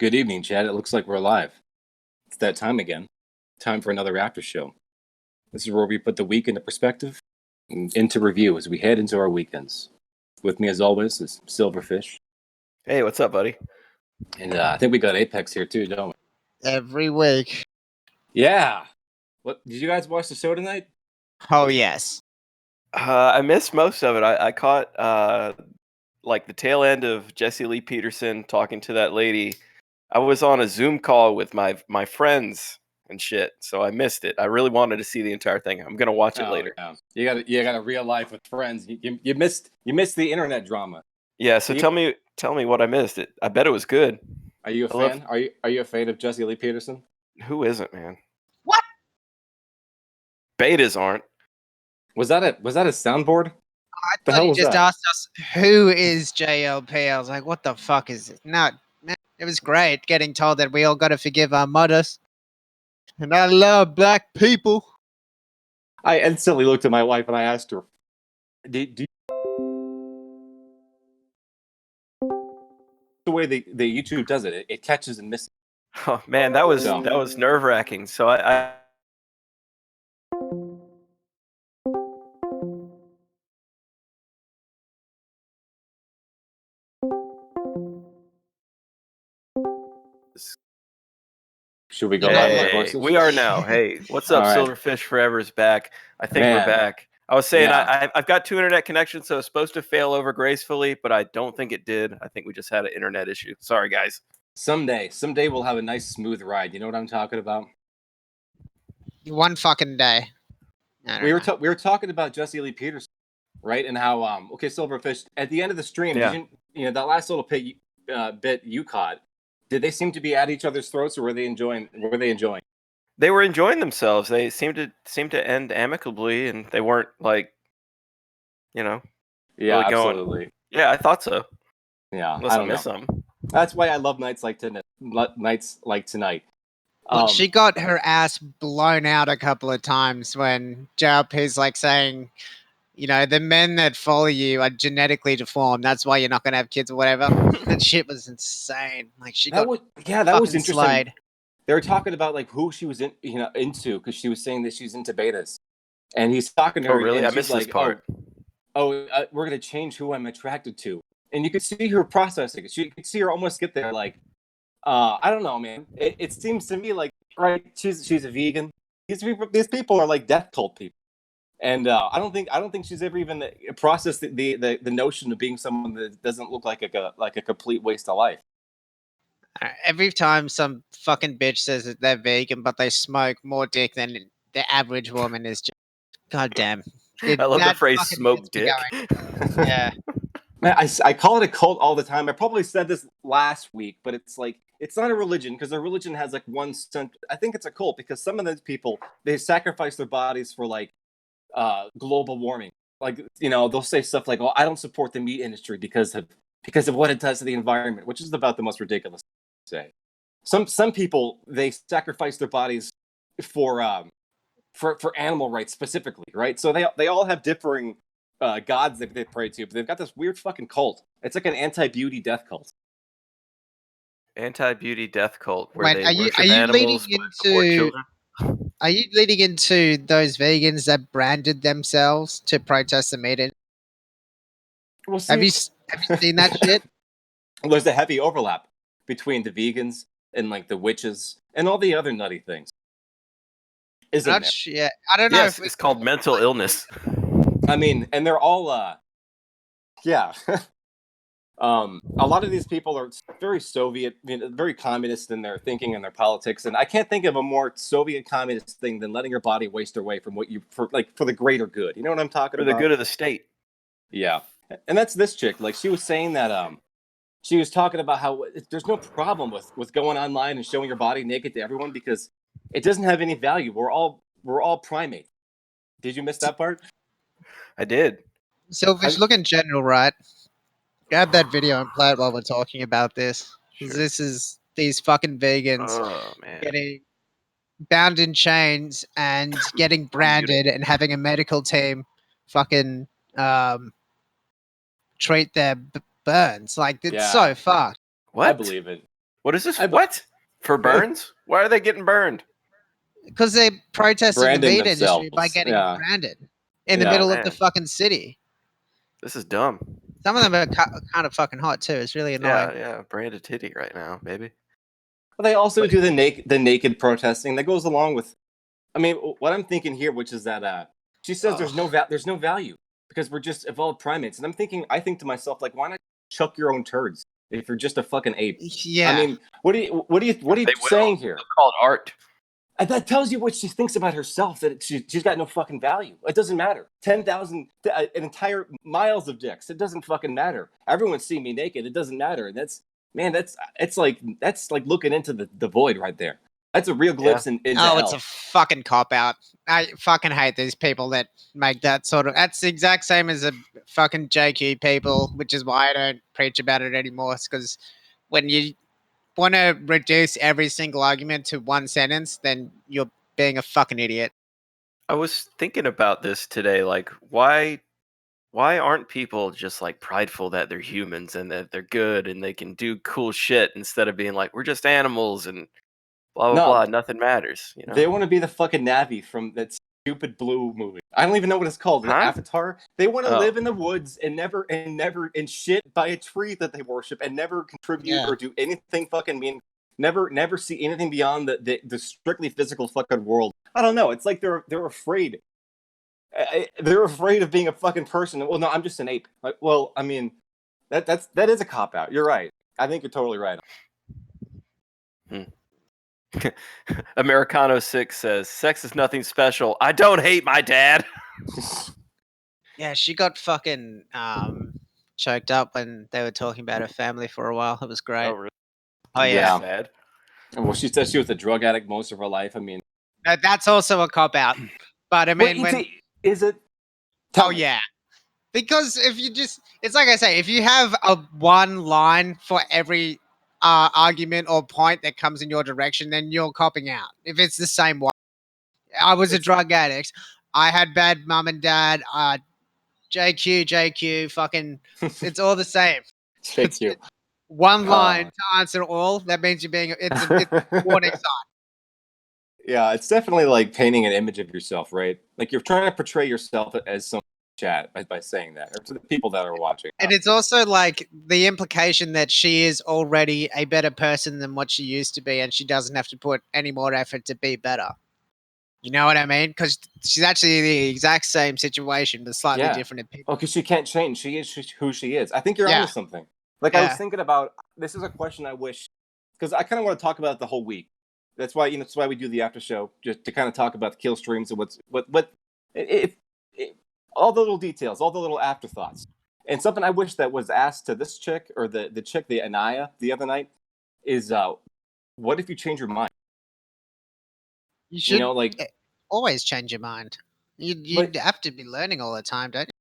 Good evening, Chad. It looks like we're live. It's that time again. Time for another after show. This is where we put the week into perspective and into review as we head into our weekends. With me, as always, is Silverfish. Hey, what's up, buddy? And I think we got Apex here too, don't we? Every week. Yeah. What did you guys watch the show tonight? Oh, yes. I missed most of it. I caught like the tail end of Jesse Lee Peterson talking to that lady. I was on a Zoom call with my friends and shit, so I missed it. I really wanted to see the entire thing. I'm gonna watch it later. Yeah. You got a real life with friends. You missed the internet drama. Yeah. So tell me what I missed. I bet it was good. Are you a fan? Are you a fan of Jesse Lee Peterson? Who isn't, man? What? Betas aren't. Was that a soundboard? I thought you just asked us who is JLP. I was like, what the fuck is it? No, it was great getting told that we all got to forgive our mothers. And I love black people. I instantly looked at my wife and I asked her, do the way the YouTube does it, it catches and misses. Oh man, that was nerve-wracking. So I Should we go live? We are now. Hey, what's up? Right. Silverfish Forever is back. I think we're back. I was saying I've got 2 internet connections, so it's supposed to fail over gracefully, but I don't think it did. I think we just had an internet issue. Sorry, guys. Someday we'll have a nice smooth ride. You know what I'm talking about? One fucking day. We were talking about Jesse Lee Peterson, right? And how Silverfish at the end of the stream, that last little bit you caught. Did they seem to be at each other's throats, or were they enjoying? They were enjoying themselves. They seemed to end amicably, and they weren't like, really absolutely. Going. Yeah, I thought so. Yeah, unless I miss them. That's why I love nights like tonight. Well, she got her ass blown out a couple of times when JLP's like saying, the men that follow you are genetically deformed. That's why you're not going to have kids or whatever. That shit was insane. Like that was interesting. Slide. They were talking about like who she was into because she was saying that she's into betas, and he's talking to her. Oh, really? I missed this part. We're going to change who I'm attracted to, and you could see her processing it. You could see her almost get there. Like, I don't know, man. It seems to me like she's a vegan. These people are like death cult people. And I don't think she's ever even processed the notion of being someone that doesn't look like a complete waste of life. Every time some fucking bitch says that they're vegan, but they smoke more dick than the average woman is just goddamn. I love the phrase "smoke dick." Yeah, man, I call it a cult all the time. I probably said this last week, but it's like it's not a religion because a religion has like one cent. I think it's a cult because some of those people they sacrifice their bodies for like. Global warming, like they'll say stuff like, "Oh, I don't support the meat industry because of what it does to the environment," which is about the most ridiculous thing to say. Some people they sacrifice their bodies for animal rights specifically, right? So they all have differing gods that they pray to, but they've got this weird fucking cult. It's like an anti-beauty death cult. Anti-beauty death cult. Wait, are you leading into? Are you leading into those vegans that branded themselves to protest the meat industry? Well, have you seen that shit? Well, there's a heavy overlap between the vegans and like the witches and all the other nutty things. Isn't it? Yeah, I don't know. Yes, it's called mental illness. I mean, and they're all, yeah. A lot of these people are very Soviet, very communist in their thinking and their politics, and I can't think of a more Soviet communist thing than letting your body waste away from what for the greater good. You know what I'm talking about? For the good of the state. Yeah, and that's this chick. Like she was saying that she was talking about how there's no problem with going online and showing your body naked to everyone because it doesn't have any value. We're all primates. Did you miss that part? I did. So if look in general, right? Grab that video and play it while we're talking about this. Sure. This is these fucking vegans getting bound in chains and getting branded and having a medical team fucking treat their burns. Like, it's so fucked. What? I believe it. What is this? What? For burns? Why are they getting burned? Because they're protesting Branding the meat industry by themselves, getting yeah. branded in the Yeah. middle of the Man. fucking city. This is dumb. Some of them are kind of fucking hot too. It's really annoying. Yeah. Branded titty right now, baby. Well, they also do the naked protesting that goes along with. I mean, what I'm thinking here, which is that she says there's no value because we're just evolved primates, and I think to myself, like, why not chuck your own turds if you're just a fucking ape? Yeah. I mean, what are you saying here? It's called art. And that tells you what she thinks about herself, that she's got no fucking value. It doesn't matter. 10,000, an entire miles of dicks. It doesn't fucking matter. Everyone's seeing me naked. It doesn't matter. And that's like looking into the void right there. That's a real glimpse into hell. It's a fucking cop out. I fucking hate these people that make that sort of. That's the exact same as the fucking JQ people, which is why I don't preach about it anymore. It's because when you want to reduce every single argument to one sentence, then you're being a fucking idiot. I was thinking about this today. Like, why aren't people just like prideful that they're humans and that they're good and they can do cool shit instead of being like, we're just animals and blah blah blah, nothing matters, you know? They want to be the fucking Navi from that stupid Blue movie. I don't even know what it's called. The Avatar. They want to live in the woods and never shit by a tree that they worship and never contribute or do anything fucking mean. Never see anything beyond the strictly physical fucking world. I don't know. It's like they're afraid. They're afraid of being a fucking person. Well, no, I'm just an ape. Like, well, I mean, that is a cop out. You're right. I think you're totally right. Americano 6 says, sex is nothing special. I don't hate my dad. Yeah, she got fucking choked up when they were talking about her family for a while. It was great. Oh, really? Oh, yeah. Sad. Well, she said she was a drug addict most of her life. I mean, that's also a cop out. But I mean, is it? Yeah. Because if you it's like I say, if you have a one line for every argument or point that comes in your direction, then you're copping out. If it's the same one, I was a drug addict. I had bad mum and dad. JQ, fucking, it's all the same. JQ. One line to answer all. That means you're being. It's a warning sign. Yeah, it's definitely like painting an image of yourself, right? Like you're trying to portray yourself as some chat by saying that, or to the people that are watching. And it's also like the implication that she is already a better person than what she used to be, and she doesn't have to put any more effort to be better. You know what I mean? Because she's actually the exact same situation, but slightly different. Oh, because she can't change. She is who she is. I think you're onto something. Like I was thinking about. This is a question I wish, because I kind of want to talk about it the whole week. That's why that's why we do the after show, just to kind of talk about the kill streams and all the little details, all the little afterthoughts. And something I wish that was asked to this chick or the chick, the Anaya, the other night, is what if you change your mind? You should always change your mind. You have to be learning all the time, don't you?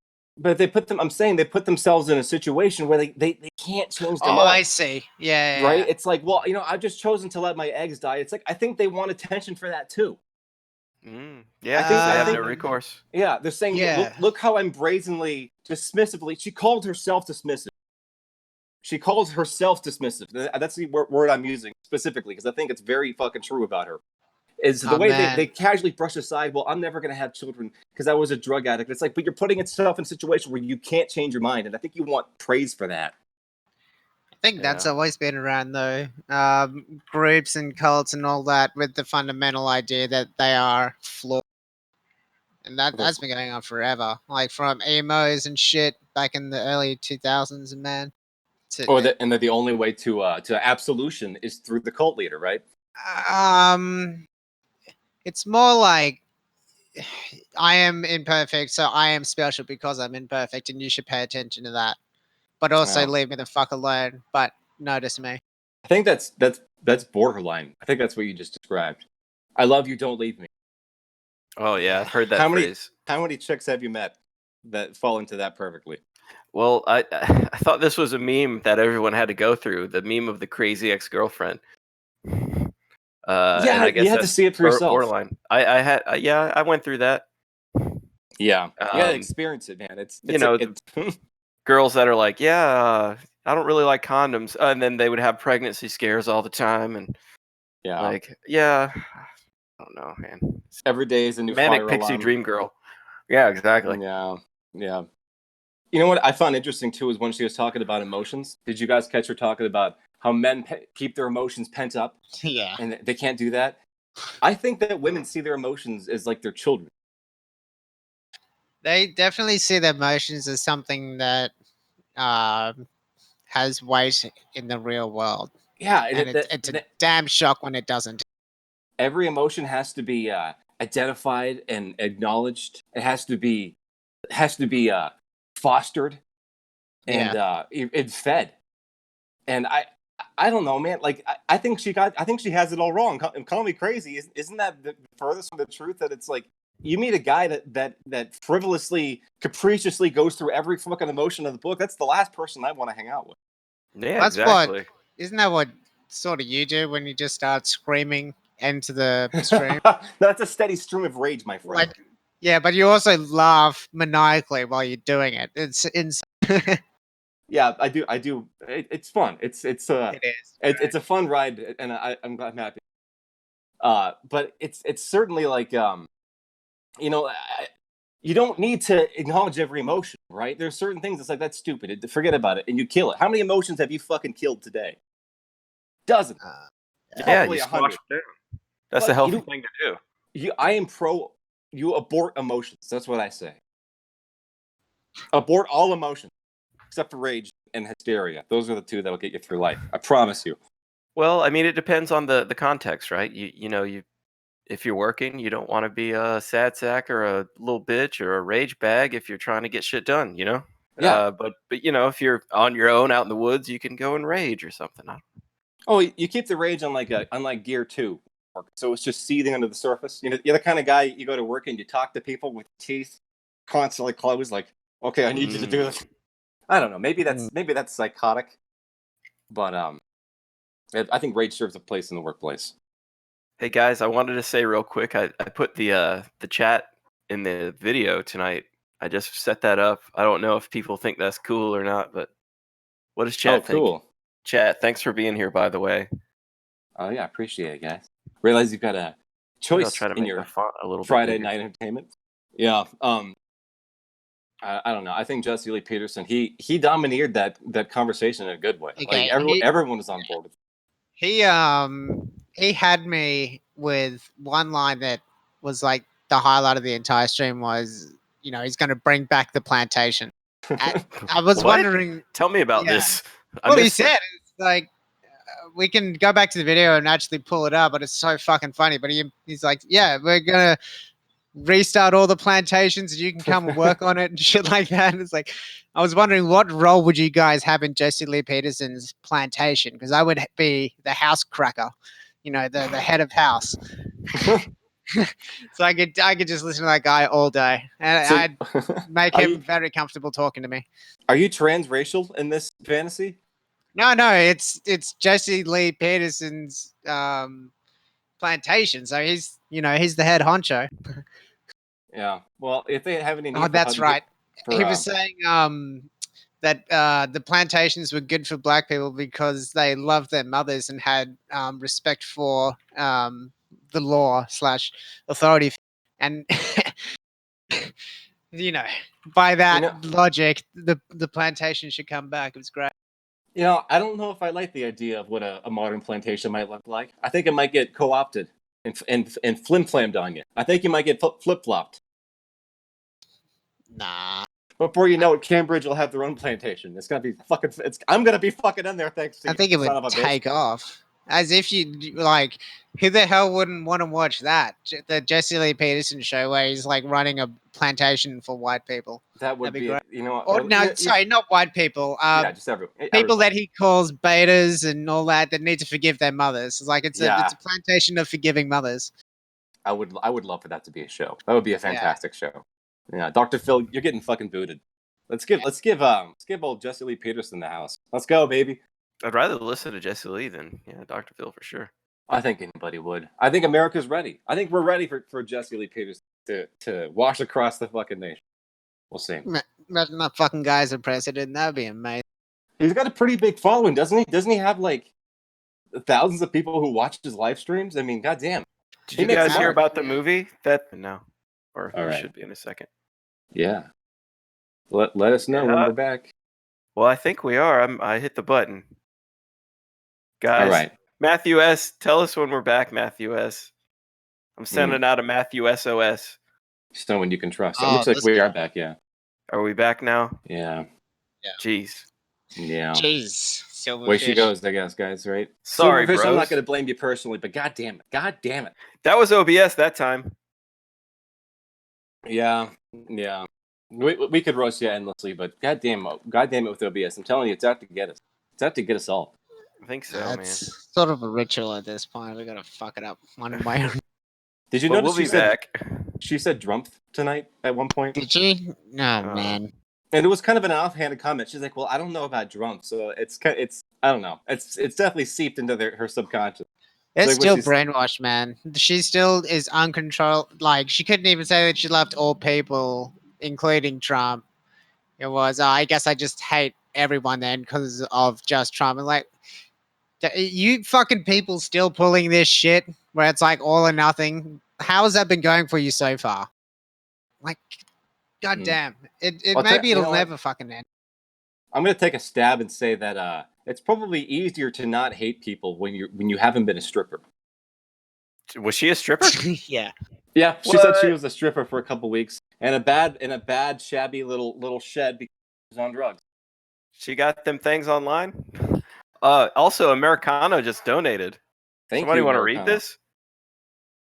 But they put themselves in a situation where they can't change their mind. I see. Yeah. Right? It's like, well, I've just chosen to let my eggs die. It's like, I think they want attention for that too. Yeah, I think they have no recourse. Yeah, they're saying, look how I'm brazenly, dismissively. She called herself dismissive. That's the word I'm using specifically because I think it's very fucking true about her. Is the way they casually brush aside, well, I'm never going to have children because I was a drug addict. It's like, but you're putting yourself in a situation where you can't change your mind. And I think you want praise for that. I think that's always been around, though. Groups and cults and all that with the fundamental idea that they are flawed. And that's been going on forever. Like from emos and shit back in the early 2000s, man. And that the only way to absolution is through the cult leader, right? It's more like I am imperfect, so I am special because I'm imperfect, and you should pay attention to that. But also leave me the fuck alone. But notice me. I think that's borderline. I think that's what you just described. I love you, don't leave me. Oh yeah, I've heard that phrase. How many chicks have you met that fall into that perfectly? Well, I thought this was a meme that everyone had to go through. The meme of the crazy ex-girlfriend. And I guess you had to see it for yourself. Borderline. I went through that. Yeah, you gotta experience it, man. It's girls that are like, I don't really like condoms. And then they would have pregnancy scares all the time, and I don't know, man. Every day is a new manic fire pixie alarm. dream girl. Yeah, exactly. Yeah. You know what I found interesting too is when she was talking about emotions. Did you guys catch her talking about how men keep their emotions pent up? Yeah. And they can't do that. I think that women see their emotions as like their children. They definitely see their emotions as something that has weight in the real world. Yeah, and it's a damn shock when it doesn't. Every emotion has to be identified and acknowledged. It has to be fostered and it's fed. And I don't know, man. Like I think she has it all wrong. Call me crazy. Isn't that the furthest from the truth? That it's like you meet a guy that frivolously, capriciously goes through every fucking emotion of the book. That's the last person I want to hang out with. Yeah, exactly. Isn't that what sort of you do when you just start screaming into the stream? That's a steady stream of rage, my friend. Yeah, but you also laugh maniacally while you're doing it. It's insane. Yeah, I do. It's fun. It is. It's a fun ride, and I'm happy. But it's certainly like you don't need to acknowledge every emotion, right? There's certain things that's like that's stupid. Forget about it, and you kill it. How many emotions have you fucking killed today? Dozens. Yeah, you squash them down. That's a healthy thing to do. I am pro. You abort emotions. That's what I say. Abort all emotions except for rage and hysteria. Those are the two that will get you through life. I promise you. Well, I mean, it depends on the context, right? If you're working, you don't want to be a sad sack or a little bitch or a rage bag if you're trying to get shit done, you know? Yeah. But if you're on your own out in the woods, you can go and rage or something. Oh, you keep the rage on like Gear 2. So it's just seething under the surface. You're the kind of guy you go to work and you talk to people with teeth constantly closed, like, okay, I need you to do this. I don't know. Maybe that's psychotic. But I think rage serves a place in the workplace. Hey guys, I wanted to say real quick, I put the chat in the video tonight. I just set that up. I don't know if people think that's cool or not, but what does chat think? Cool. Chat, thanks for being here, by the way. Oh yeah, appreciate it, guys. Realize you've got a choice in your a little Friday night entertainment. Yeah. I don't know. I think Jesse Lee Peterson, he domineered that conversation in a good way. Okay, like everyone was on board with it. He had me with one line that was like the highlight of the entire stream was, he's going to bring back the plantation. I was wondering. Tell me about this. Well, he said it's like we can go back to the video and actually pull it up, but it's so fucking funny. But he's like, yeah, we're gonna restart all the plantations and you can come and work on it and shit like that. And it's like, I was wondering what role would you guys have in Jesse Lee Peterson's plantation? Because I would be the house cracker, the head of house. So I could just listen to that guy all day, and I'd make him very comfortable talking to me. Are you transracial in this fantasy? No, it's Jesse Lee Peterson's plantation. So he's the head honcho. Yeah. Well, if they have any. Oh, that's right. He was saying that the plantations were good for black people because they loved their mothers and had respect for the law / authority, and by that logic, the plantation should come back. It was great. I don't know if I like the idea of what a modern plantation might look like. I think it might get co-opted and flim-flammed on you. I think you might get flip-flopped. Nah. Before you know it, Cambridge will have their own plantation. It's gonna be fucking. I'm gonna be fucking in there. Thanks to I think it would take off. As if you like, who the hell wouldn't want to watch that? The Jesse Lee Peterson show where he's like running a plantation for white people. That'd be great. Or no, sorry, not white people. Yeah, just everyone. People that he calls betas and all that need to forgive their mothers. It's like it's a plantation of forgiving mothers. I would love for that to be a show. That would be a fantastic show. Yeah, Dr. Phil, you're getting fucking booted. Let's give old Jesse Lee Peterson the house. Let's go, baby. I'd rather listen to Jesse Lee than Dr. Phil for sure. I think anybody would. I think America's ready. I think we're ready for Jesse Lee Peterson to wash across the fucking nation. We'll see. Imagine that fucking guy as a president. That'd be amazing. He's got a pretty big following, doesn't he? Doesn't he have like thousands of people who watch his live streams? I mean, goddamn. Did you guys hear about the movie? No. Or All you right. should be in a second. Yeah. Let us know when we're back. Well, I think we are. I hit the button. Guys, all right. Matthew S., tell us when we're back, Matthew S. I'm sending out a Matthew SOS. Someone you can trust. It looks like we are back, yeah. Are we back now? Yeah. Jeez. Yeah. Jeez. Silverfish. Way she goes, I guess, guys, right? Sorry, Silverfish, bros. I'm not going to blame you personally, but God damn it. God damn it. That was OBS that time. Yeah. Yeah. We could roast you endlessly, but God damn it with OBS. I'm telling you, it's out to get us. It's out to get us all. I think so, That's sort of a ritual at this point. We gotta fuck it up one way or Did you notice we'll be back? She said drumpf tonight at one point? Did she? No, man. And it was kind of an offhanded comment. She's like, "Well, I don't know about drumpf, so it's I don't know. It's definitely seeped into her subconscious." It's like, still brainwashed, man. She still is uncontrolled. Like, she couldn't even say that she loved all people, including Trump. It was, I guess I just hate everyone then because of just Trump. And like, you fucking people still pulling this shit where it's like all or nothing. How has that been going for you so far? Like, goddamn. Maybe it'll never fucking end. I'm gonna take a stab and say that it's probably easier to not hate people when you haven't been a stripper. Was she a stripper? Yeah. Yeah, she said she was a stripper for a couple weeks in a bad shabby little shed because she was on drugs. She got them things online. Also, Americano just donated. Somebody want to read this?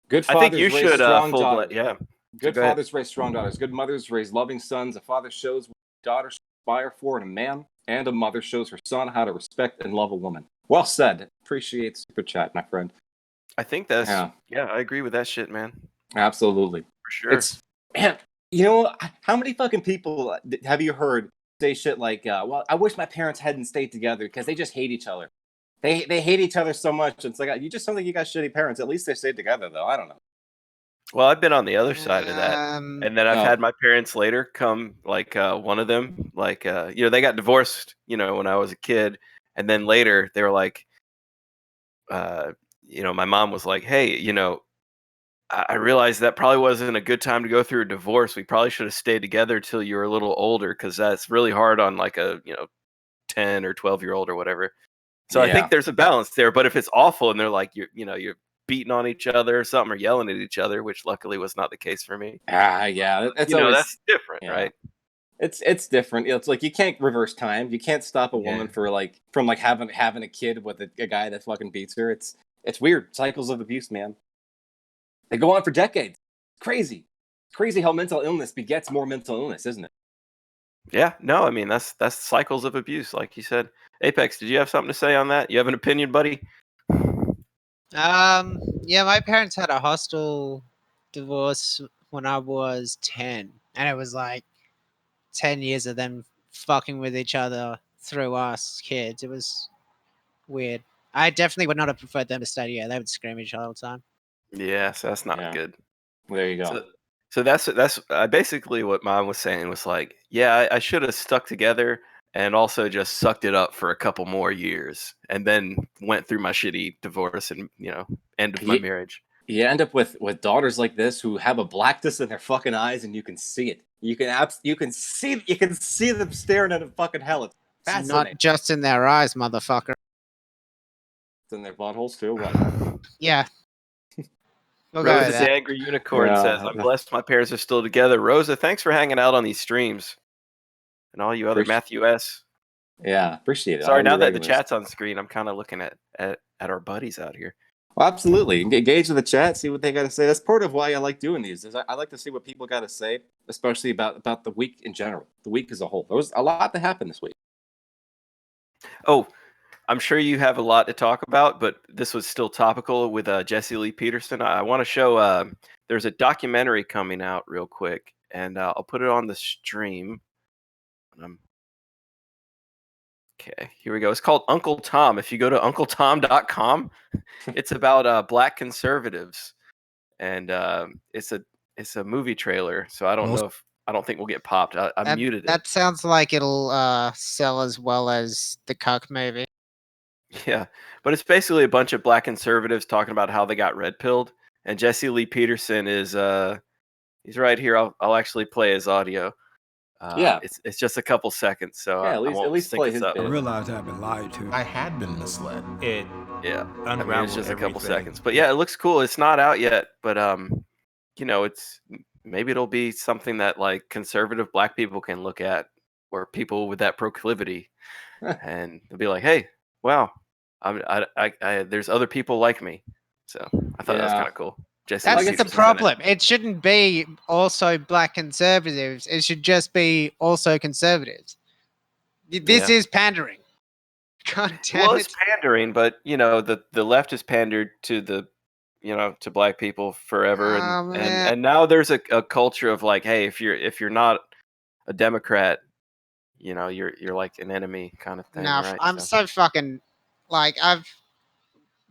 Good fathers I think you raise should. Strong daughters. Yeah. Good fathers raise strong daughters. Good mothers raise loving sons. A father shows what a daughter should aspire for in a man, and a mother shows her son how to respect and love a woman. Well said. Appreciate super chat, my friend. I think that's yeah. I agree with that shit, man. Absolutely, for sure. Man, you know how many fucking people have you heard say shit like, "Well, I wish my parents hadn't stayed together because they just hate each other. They hate each other so much." It's like, you just sound like you got shitty parents. At least they stayed together, though. I don't know. Well, I've been on the other side of that, and then I've had my parents later come, like one of them, like they got divorced, when I was a kid, and then later they were like, my mom was like, "Hey, I realized that probably wasn't a good time to go through a divorce. We probably should have stayed together till you were a little older, because that's really hard on like a 10 or 12-year-old or whatever." So I think there's a balance there. But if it's awful and they're like you're beating on each other or something, or yelling at each other, which luckily was not the case for me. Yeah, that's that's different, right? It's different. It's like you can't reverse time. You can't stop a woman from having a kid with a guy that fucking beats her. It's weird. Cycles of abuse, man. They go on for decades. Crazy how mental illness begets more mental illness, isn't it? Yeah, no, I mean that's cycles of abuse, like you said. Apex, did you have something to say on that? You have an opinion, buddy? Yeah, my parents had a hostile divorce when I was 10, and it was like 10 years of them fucking with each other through us kids. It was weird. I definitely would not have preferred them to stay together. They would scream at each other all the time. Yeah, so that's not good. There you go. So that's basically what mom was saying was like, yeah, I should have stuck together and also just sucked it up for a couple more years and then went through my shitty divorce and end of my marriage. You end up with daughters like this who have a blackness in their fucking eyes, and you can see it. You can see them staring at a fucking hell. It's fascinating. Not just in their eyes, motherfucker. It's in their buttholes too. What? Yeah. Rosa the Angry Unicorn says, "I'm blessed my parents are still together." Rosa, thanks for hanging out on these streams. And all you other Matthew S. Yeah, appreciate it. Sorry, now that the chat's on screen, I'm kind of looking at our buddies out here. Well, absolutely. Engage with the chat, see what they got to say. That's part of why I like doing these. Is I like to see what people got to say, especially about the week in general, the week as a whole. There was a lot that happened this week. Oh, I'm sure you have a lot to talk about, but this was still topical with Jesse Lee Peterson. I want to show there's a documentary coming out real quick, and I'll put it on the stream. Okay, here we go. It's called Uncle Tom. If you go to uncletom.com, it's about black conservatives, and it's a movie trailer. So I don't I don't think we'll get popped. I muted it. That sounds like it'll sell as well as the Cuck movie. Yeah, but it's basically a bunch of black conservatives talking about how they got red pilled, and Jesse Lee Peterson is he's right here. I'll actually play his audio. Yeah. It's just a couple seconds, so Yeah, I won't at least sync play us his up. bit. I realized I've been lied to. I had been misled. It Yeah, I mean, unraveled it's just a couple everything. seconds, but yeah, it looks cool. It's not out yet, but you know, it's maybe it'll be something that like conservative black people can look at, or people with that proclivity, and they'll be like, hey, wow, there's other people like me. So I thought that was Yeah. kind of cool. Jesse That's Lee the Peterson's in it. problem. It shouldn't be also black conservatives. It should just be also conservatives. This Yeah. is pandering. God damn Well, it. it's pandering, but you know, the left has pandered to the, you know, to black people forever, Oh, man. and now there's a culture of like, hey, if you're not a Democrat, you know, you're like an enemy kind of thing, No, right? I'm so fucking like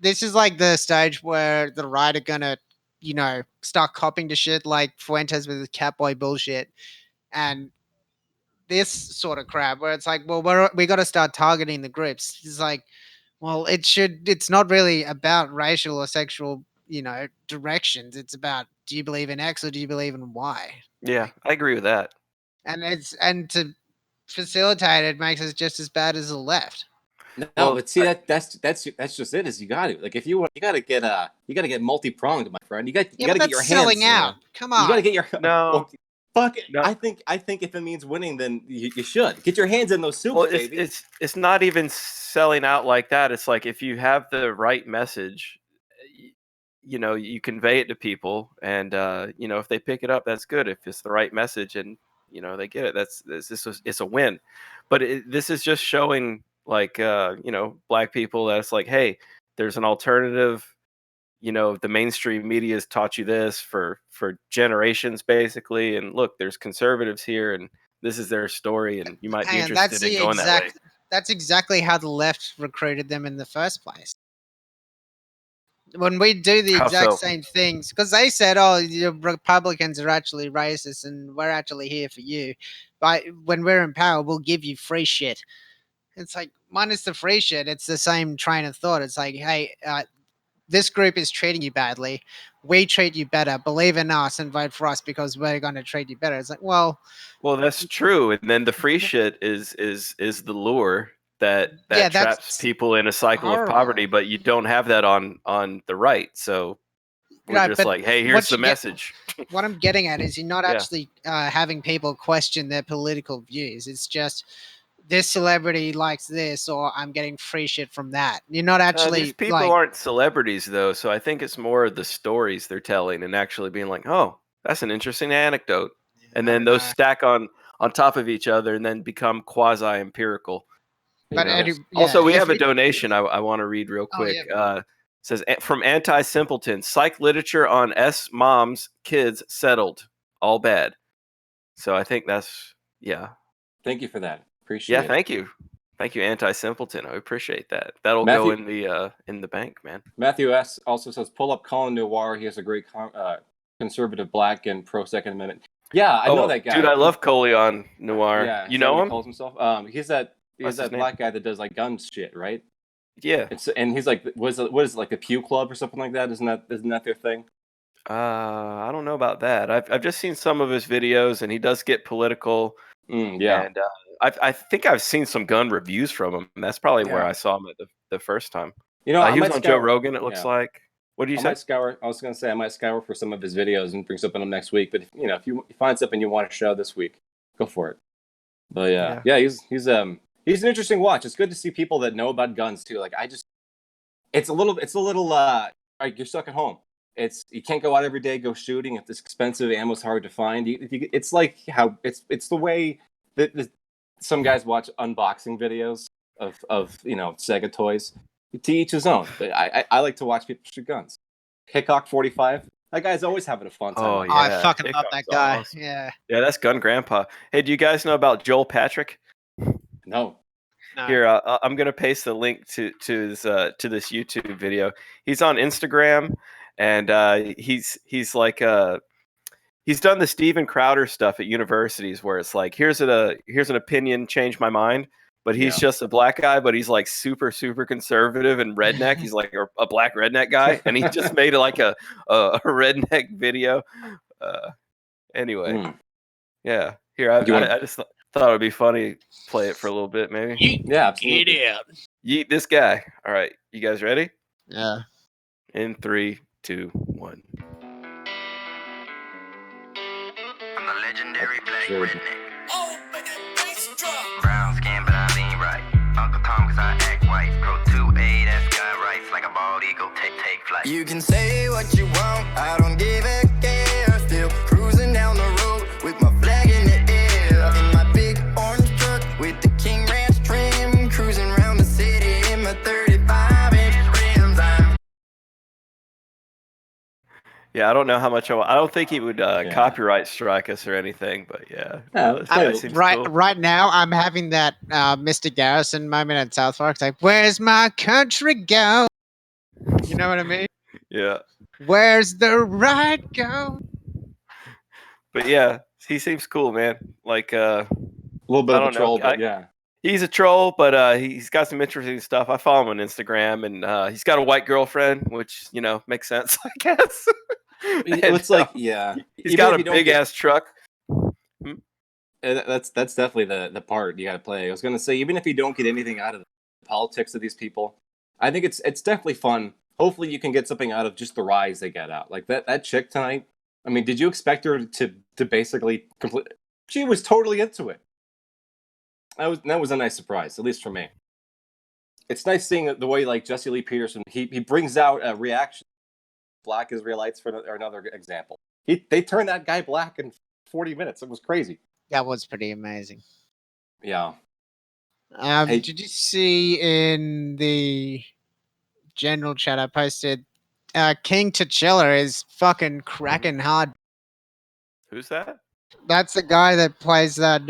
this is like the stage where the right are gonna, you know, start copying to shit like Fuentes with his Catboy bullshit, and this sort of crap where it's like, well, we got to start targeting the groups. It's like, well, it's not really about racial or sexual, you know, directions. It's about, do you believe in X or do you believe in Y? Yeah, Like, I agree with that. and to facilitate it makes us just as bad as the left. No, Well, but see that's just it. Is you got to like if you want you got to get multi-pronged, my friend. You got to get your hands selling out. Come on. You got to get your No. Well, fuck it. No. I think if it means winning, then you should get your hands in those soups, Well, baby. it's not even selling out like that. It's like if you have the right message, you know, you convey it to people, and you know, if they pick it up, that's good. If it's the right message, and you know, they get it, it's a win. But this is just showing, like, you know, black people that it's like, hey, there's an alternative. You know, the mainstream media has taught you this for generations, basically, and look, there's conservatives here, and this is their story, and you might be Hang on, interested in going that way. that's exactly how the left recruited them in the first place. When we do the How exact so? same things, because they said, "Oh, the Republicans are actually racist, and we're actually here for you." But when we're in power, we'll give you free shit. It's like, minus the free shit, it's the same train of thought. It's like, hey, this group is treating you badly. We treat you better. Believe in us and vote for us because we're going to treat you better. It's like, well, that's true. And then the free shit is the lure that Yeah, traps that's people in a cycle of horrible. poverty. But you don't have that on the right. So we're Right, just but like, hey, what here's the you get- message. what I'm getting at is you're not Yeah. actually having people question their political views. It's just this celebrity likes this, or I'm getting free shit from that. You're not actually These people like, aren't celebrities, though. So I think it's more the stories they're telling and actually being like, oh, that's an interesting anecdote. And I then don't those know. stack on top of each other and then become quasi empirical. But Also, we if have a we- donation I want to read real Oh, quick. yeah. It says, from Anti Simpleton, psych literature on S moms, kids settled. All bad. So I think that's, yeah. Thank you for that. Appreciate Yeah, it. thank you. Thank you, Anti Simpleton. I appreciate that. That'll Matthew- go in the bank, man. Matthew S. also says, pull up Colin Noir. He has a great conservative black and pro Second Amendment. Yeah, I know that guy. Dude, I love Coleon Noir. Yeah, you is that know what he him? calls himself? He's that What's his name? black guy that does like gun shit, right? Yeah. And he's like, what is it, like the Pew Club or something like that? Isn't that their thing? I don't know about that. I've just seen some of his videos, and he does get political. Yeah. And I think I've seen some gun reviews from him. And that's probably where I saw him at the first time. You know, he was on Joe Rogan. It looks like. What do you say? I was gonna say I might scour for some of his videos and bring something up next week. But if you find something you want to show this week, go for it. But yeah, he's an interesting watch. It's good to see people that know about guns too. Like it's a little like you're stuck at home. You can't go out every day, go shooting. If it's expensive, ammo's hard to find. It's like how it's the way that some guys watch unboxing videos of Sega toys. To each his own. But I like to watch people shoot guns. Hickok 45. That guy's always having a fun time. Oh, yeah. I fucking love Hickok's that guy. awesome. Yeah. Yeah, that's Gun Grandpa. Hey, do you guys know about Joel Patrick? No. Here, I'm gonna paste the link to this YouTube video. He's on Instagram, and he's He's done the Steven Crowder stuff at universities where it's like, here's an opinion, change my mind. But he's just a black guy, but he's like super, super conservative and redneck. He's like a black redneck guy. And he just made like a redneck video. Anyway, yeah. Here, I just thought it would be funny to play it for a little bit, maybe. Yeah, absolutely. Get out. Yeet this guy. All right. You guys ready? Yeah. In 3, 2, 1. I'm the legendary black Sure. redneck. Brown skin, but I lean right. Uncle Tom, cause I act white. Grow 2A, that's God rights. Like a bald eagle, take flight. You can say what you want, I don't give a care. Still cruising down the road with my flag in the air. In my big orange truck with the King Ranch trim. Cruising around the city in my 35-inch rims. Yeah, I don't know how much I don't think he would copyright strike us or anything, but yeah. This guy seems cool. Right now, I'm having that Mr. Garrison moment at South Park. It's like, where's my country go? You know what I mean? Yeah. Where's the right go? But yeah, he seems cool, man. Like A little bit I of a don't know. troll, but yeah. He's a troll, but he's got some interesting stuff. I follow him on Instagram, and he's got a white girlfriend, which makes sense, I guess. It's like, yeah, he's got a big ass truck. That's definitely the part you got to play. I was gonna say, even if you don't get anything out of the politics of these people, I think it's definitely fun. Hopefully, you can get something out of just the rise they get out. Like that chick tonight. I mean, did you expect her to basically complete? She was totally into it. That was a nice surprise, at least for me. It's nice seeing the way like Jesse Lee Peterson he brings out a reaction. Black Israelites for another example. They turned that guy black in 40 minutes. It was crazy. That was pretty amazing. Yeah. Did you see in the general chat I posted? King T'Challa is fucking cracking hard. Who's that? That's the guy that plays that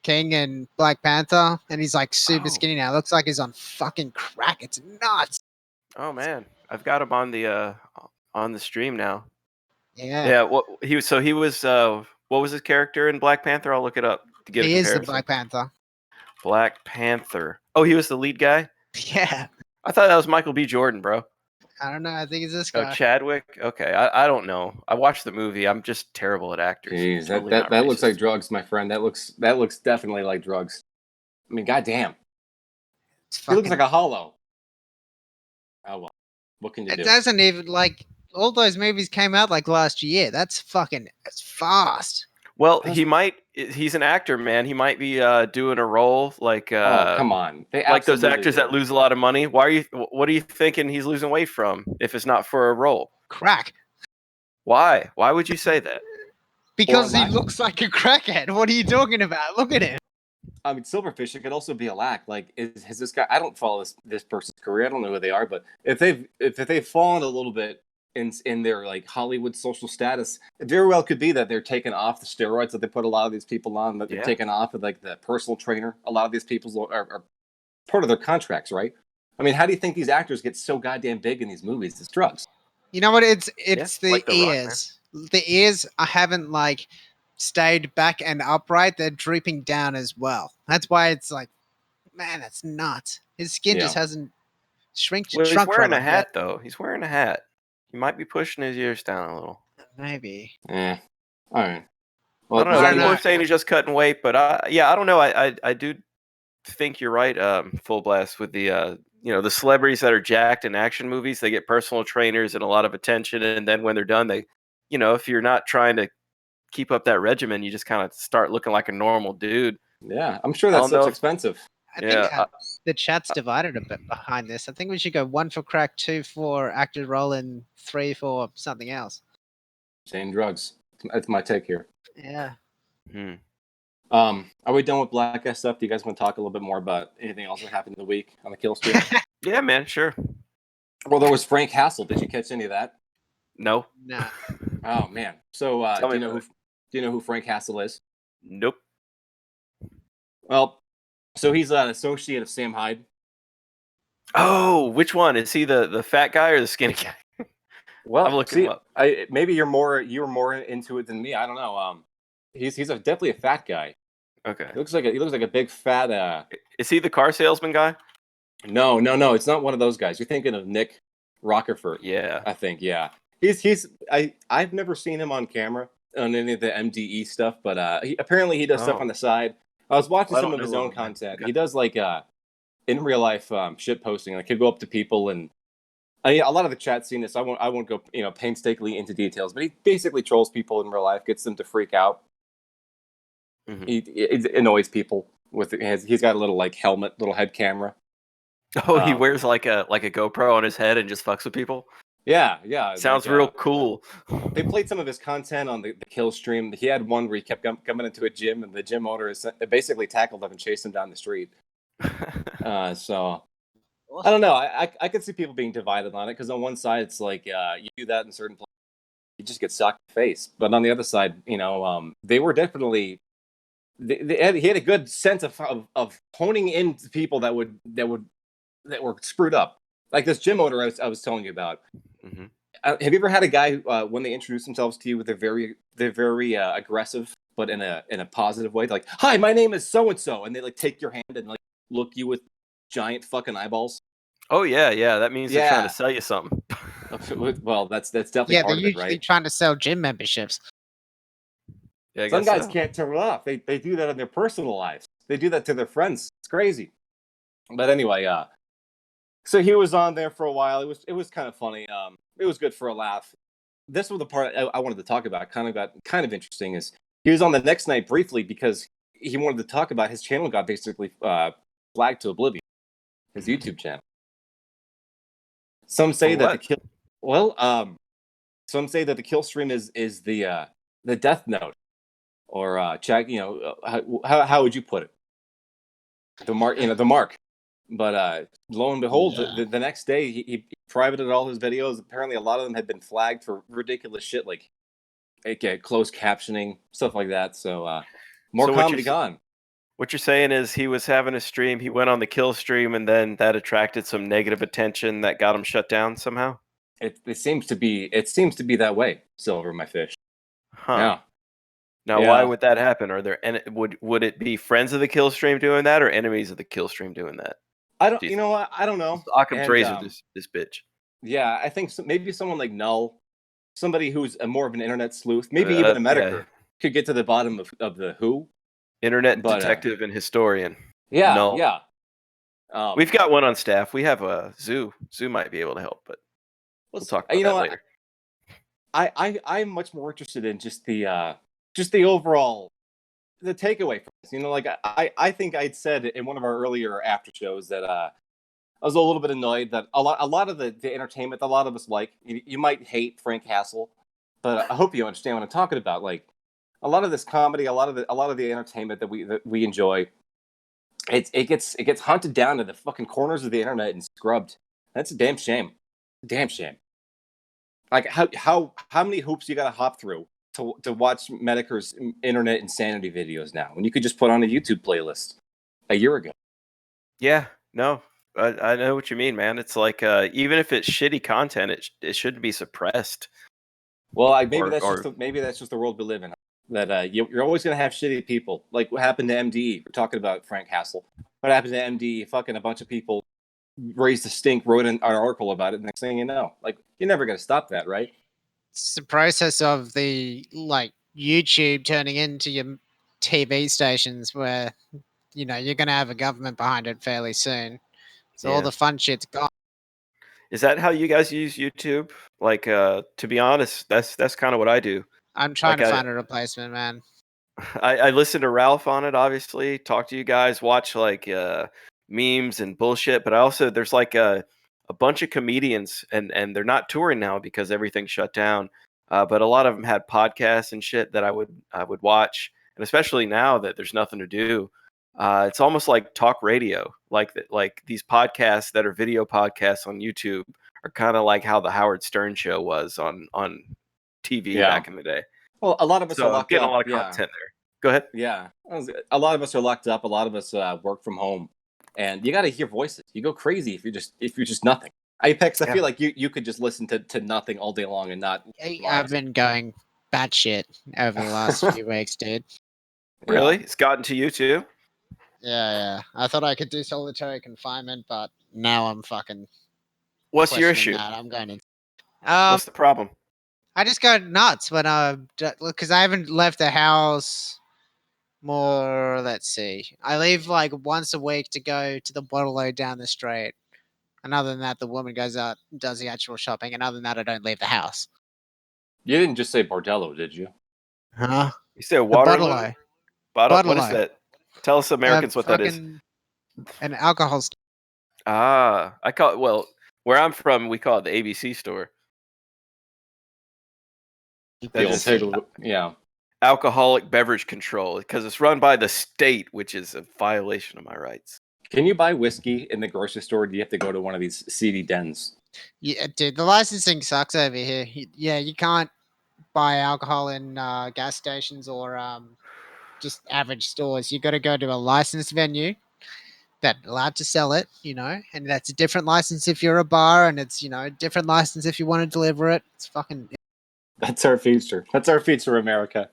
King in Black Panther, and he's like super skinny now. Looks like he's on fucking crack. It's nuts. Oh man, I've got him on the stream now. Yeah. Yeah. What he was? So he was. What was his character in Black Panther? I'll look it up to get. He a is the comparison. Black Panther. Black Panther. Oh, he was the lead guy. Yeah. I thought that was Michael B. Jordan, bro. I don't know. I think it's this Oh, guy. Chadwick. Okay, I don't know. I watched the movie. I'm just terrible at actors. Jeez, Totally that not looks racist. like drugs, my friend. That looks definitely like drugs. I mean, goddamn, he looks like a hollow. Oh well, what can you do? It doesn't even like all those movies came out like last year. That's it's fast. Well, he's an actor, man. He might be doing a role like oh, come on. They like those absolutely actors do. that lose a lot of money. What are you thinking he's losing weight from if it's not for a role? Crack. Why would you say that? Because he lack. looks like a crackhead. What are you talking about? Look at him. I mean, Silverfish. It could also be a lack. Like, is this guy? I don't follow this person's career. I don't know who they are, but if they've fallen a little bit in their like Hollywood social status, it very well could be that they're taken off the steroids that they put a lot of these people on. That they're taken off of like the personal trainer. A lot of these people are part of their contracts, right? I mean, how do you think these actors get so goddamn big in these movies? It's drugs. You know what? It's the like The Rock, ears. The ears I haven't like stayed back and upright. They're drooping down as well. That's why it's like, man, that's nuts. His skin just hasn't shrunk. Well, he's wearing a hat yet. though. He's wearing a hat. He might be pushing his ears down a little. Maybe. Yeah. All right. Well, I don't know. does People anyone- are saying he's just cutting weight, but I don't know. I do think you're right. Full blast with the the celebrities that are jacked in action movies. They get personal trainers and a lot of attention, and then when they're done, they, if you're not trying to keep up that regimen, you just kind of start looking like a normal dude. Yeah, I'm sure that don't know stuff's if- expensive. I think the chat's divided a bit behind this. I think we should go 1 for crack, 2 for active role, and 3 for something else. Saying drugs. That's my take here. Yeah. Are we done with Black Guy stuff? Do you guys want to talk a little bit more about anything else that happened in the week on the kill stream? Yeah, man, sure. Well, there was Frank Hassel. Did you catch any of that? No. No. Oh man. So do you know who Frank Hassel is? Nope. Well, so he's an associate of Sam Hyde. Oh, which one is he? The fat guy or the skinny guy? Well, I'm looking him up. Maybe you were more into it than me. I don't know. He's definitely a fat guy. Okay. He looks like a big fat. Is he the car salesman guy? No, it's not one of those guys. You're thinking of Nick Rockerford. Yeah. I think, yeah. I've never seen him on camera on any of the MDE stuff, but apparently he does stuff on the side. I was watching some of his own content. He does like in real life shit posting. Like he'll go up to people and a lot of the chat's seen this. I won't go painstakingly into details, but he basically trolls people in real life, gets them to freak out. Mm-hmm. He annoys people with he's got a little like helmet, little head camera. Oh, he wears like a GoPro on his head and just fucks with people. Yeah. Sounds like, real cool. They played some of his content on the kill stream. He had one where he kept coming into a gym, and the gym owner basically tackled him and chased him down the street. So I don't know. I could see people being divided on it because on one side it's like you do that in certain places, you just get socked in the face. But on the other side, they were definitely he had a good sense of honing in to people that were screwed up, like this gym owner I was telling you about. Mm-hmm. Have you ever had a guy when they introduce themselves to you, they're very aggressive, but in a positive way? They're like, "Hi, my name is so and so," and they like take your hand and like look you with giant fucking eyeballs. Oh yeah. That means they're trying to sell you something. Well, that's definitely part of it, right? They're usually trying to sell gym memberships. Yeah, some guys can't turn it off. They do that in their personal lives. They do that to their friends. It's crazy. But anyway, so he was on there for a while. It was kind of funny. It was good for a laugh. This was the part I wanted to talk about. Kind of interesting is he was on the next night briefly because he wanted to talk about his channel got basically flagged to oblivion. His YouTube channel. Some say that some say that the kill stream is the death note, or check. How would you put it? The mark. But lo and behold, the next day he privated all his videos. Apparently, a lot of them had been flagged for ridiculous shit like closed captioning, stuff like that. So more comedy gone. What you're saying is he was having a stream, he went on the kill stream, and then that attracted some negative attention that got him shut down somehow? It seems to be that way, Silver, my fish. Huh. Yeah. Now, why would that happen? Are there would it be friends of the kill stream doing that or enemies of the kill stream doing that? I don't. You know what? I don't know. Occam's razor, this bitch. Yeah, I think maybe someone like Null, somebody who's more of an internet sleuth, maybe even a mediker, could get to the bottom of the who. Internet detective and historian. Yeah, Null. yeah. We've got one on staff. We have a Zoo. Zoo might be able to help, but we'll talk about that later. I'm much more interested in just the overall the takeaway from this. Like I think I'd said in one of our earlier after shows that I was a little bit annoyed that a lot of the entertainment a lot of us like. You might hate Frank Castle, but I hope you understand what I'm talking about. Like a lot of this comedy, a lot of the entertainment that we enjoy, it gets hunted down to the fucking corners of the internet and scrubbed. That's a damn shame. Damn shame. Like how many hoops you gotta hop through to watch Mediker's internet insanity videos now when you could just put on a YouTube playlist a year ago? Yeah, no, I know what you mean, man. It's like even if it's shitty content, it shouldn't be suppressed. Well, maybe that's just the world we live in. That you're always gonna have shitty people. Like what happened to MDE? We're talking about Frank Castle. What happened to MDE? Fucking a bunch of people raised a stink, wrote an article about it. Next thing you know, like you're never gonna stop that, right? It's the process of the YouTube turning into your TV stations, where you're gonna have a government behind it fairly soon. So all the fun shit's gone. Is that how you guys use YouTube? Like, to be honest, that's kind of what I do. I'm trying to find a replacement, man. I listen to Ralph on it, obviously. Talk to you guys, watch like memes and bullshit. But I also there's like a bunch of comedians, and they're not touring now because everything's shut down. But a lot of them had podcasts and shit that I would watch, and especially now that there's nothing to do, it's almost like talk radio. Like these podcasts that are video podcasts on YouTube are kind of like how the Howard Stern show was on TV back in the day. Well, a lot of us are locked getting up. a lot of content there. Go ahead. Yeah, a lot of us are locked up. A lot of us work from home, and you got to hear voices. You go crazy if you're just nothing. Apex, I feel like you could just listen to nothing all day long and not. I've been going batshit over the last few weeks, dude. Really? It's gotten to you too? Yeah. I thought I could do solitary confinement, but now I'm fucking. What's your questioning issue? that. I'm going in. What's the problem? I just go nuts when because I haven't left the house more. Let's see. I leave like once a week to go to the Bottle down the street. And other than that, the woman goes out and does the actual shopping. And other than that, I don't leave the house. You didn't just say bordello, did you? Huh? You said The Waterloo? Bottle. What is that? Tell us Americans what that is. An alcohol store. I call it, well, where I'm from, we call it the ABC store. Yeah. Alcoholic beverage control, because it's run by the state, which is a violation of my rights. Can you buy whiskey in the grocery store? Or do you have to go to one of these seedy dens? Yeah, dude, the licensing sucks over here. You can't buy alcohol in gas stations or just average stores. You got to go to a licensed venue that's allowed to sell it, and that's a different license if you're a bar, and it's a different license if you want to deliver it. It's fucking. That's our feature. That's our feature, America.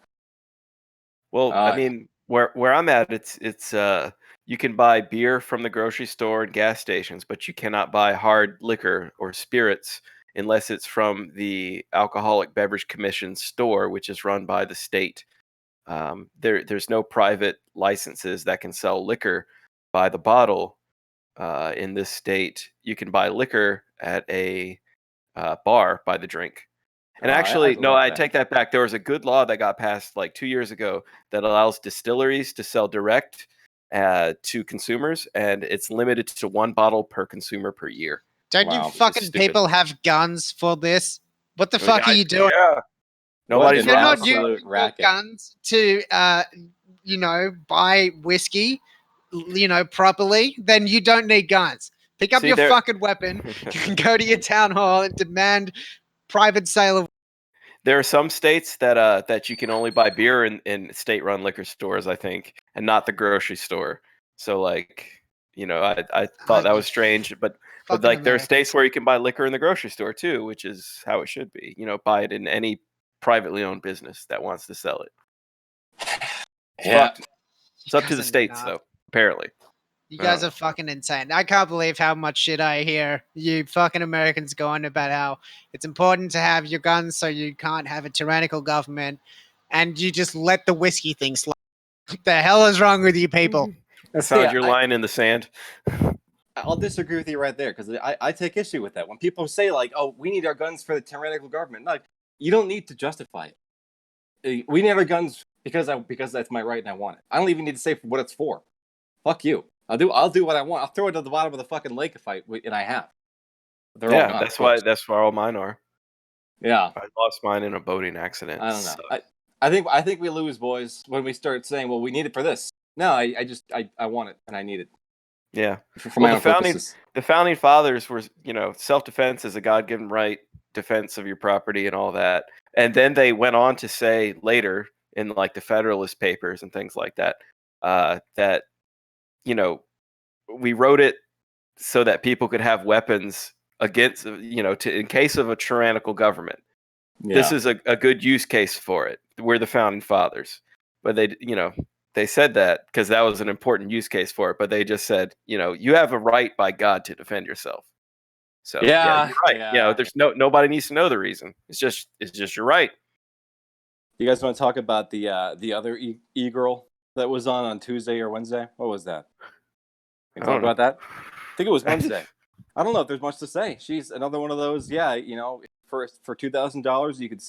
Well, I mean, where I'm at, it's you can buy beer from the grocery store and gas stations, but you cannot buy hard liquor or spirits unless it's from the Alcoholic Beverage Commission store, which is run by the state. There's no private licenses that can sell liquor by the bottle in this state. You can buy liquor at a bar by the drink. And actually, I take that back. There was a good law that got passed like 2 years ago that allows distilleries to sell direct to consumers, and it's limited to 1 bottle per consumer per year. Don't you fucking people have guns for this? What the fuck are you doing? Yeah. Nobody's You're not absolute using racket. guns to, buy whiskey, properly. Then you don't need guns. Pick up your fucking weapon, go to your town hall, and demand private sale of. There are some states that you can only buy beer in state-run liquor stores, I think, and not the grocery store. So, like, I thought that was strange, but like there are states where you can buy liquor in the grocery store too, which is how it should be. Buy it in any privately owned business that wants to sell it. It's up to the states, though. Apparently. You guys are fucking insane. I can't believe how much shit I hear you fucking Americans going about how it's important to have your guns so you can't have a tyrannical government, and you just let the whiskey thing slide. What the hell is wrong with you people? Found your line in the sand. I'll disagree with you right there, because I take issue with that. When people say, like, oh, we need our guns for the tyrannical government, like, you don't need to justify it. We need our guns because that's my right and I want it. I don't even need to say what it's for. Fuck you. I'll do what I want. I'll throw it at the bottom of the fucking lake and I have. That's why all mine are. Yeah. I lost mine in a boating accident. I don't know. I think we lose, boys, when we start saying, well, we need it for this. No, I want it and I need it. Yeah. For my own purposes. The founding fathers were, self-defense is a God-given right, defense of your property and all that. And then they went on to say later in like the Federalist Papers and things like that, that we wrote it so that people could have weapons against, in case of a tyrannical government. Yeah. This is a good use case for it. We're the founding fathers, but they said that because that was an important use case for it. But they just said, you have a right by God to defend yourself. So yeah, you're right. Yeah. There's nobody needs to know the reason. It's just your right. You guys want to talk about the other e-girl that was on Tuesday or Wednesday? What was that? Can you talk about that? I think it was Wednesday. I don't know if there's much to say. She's another one of those. Yeah, for $2,000, you could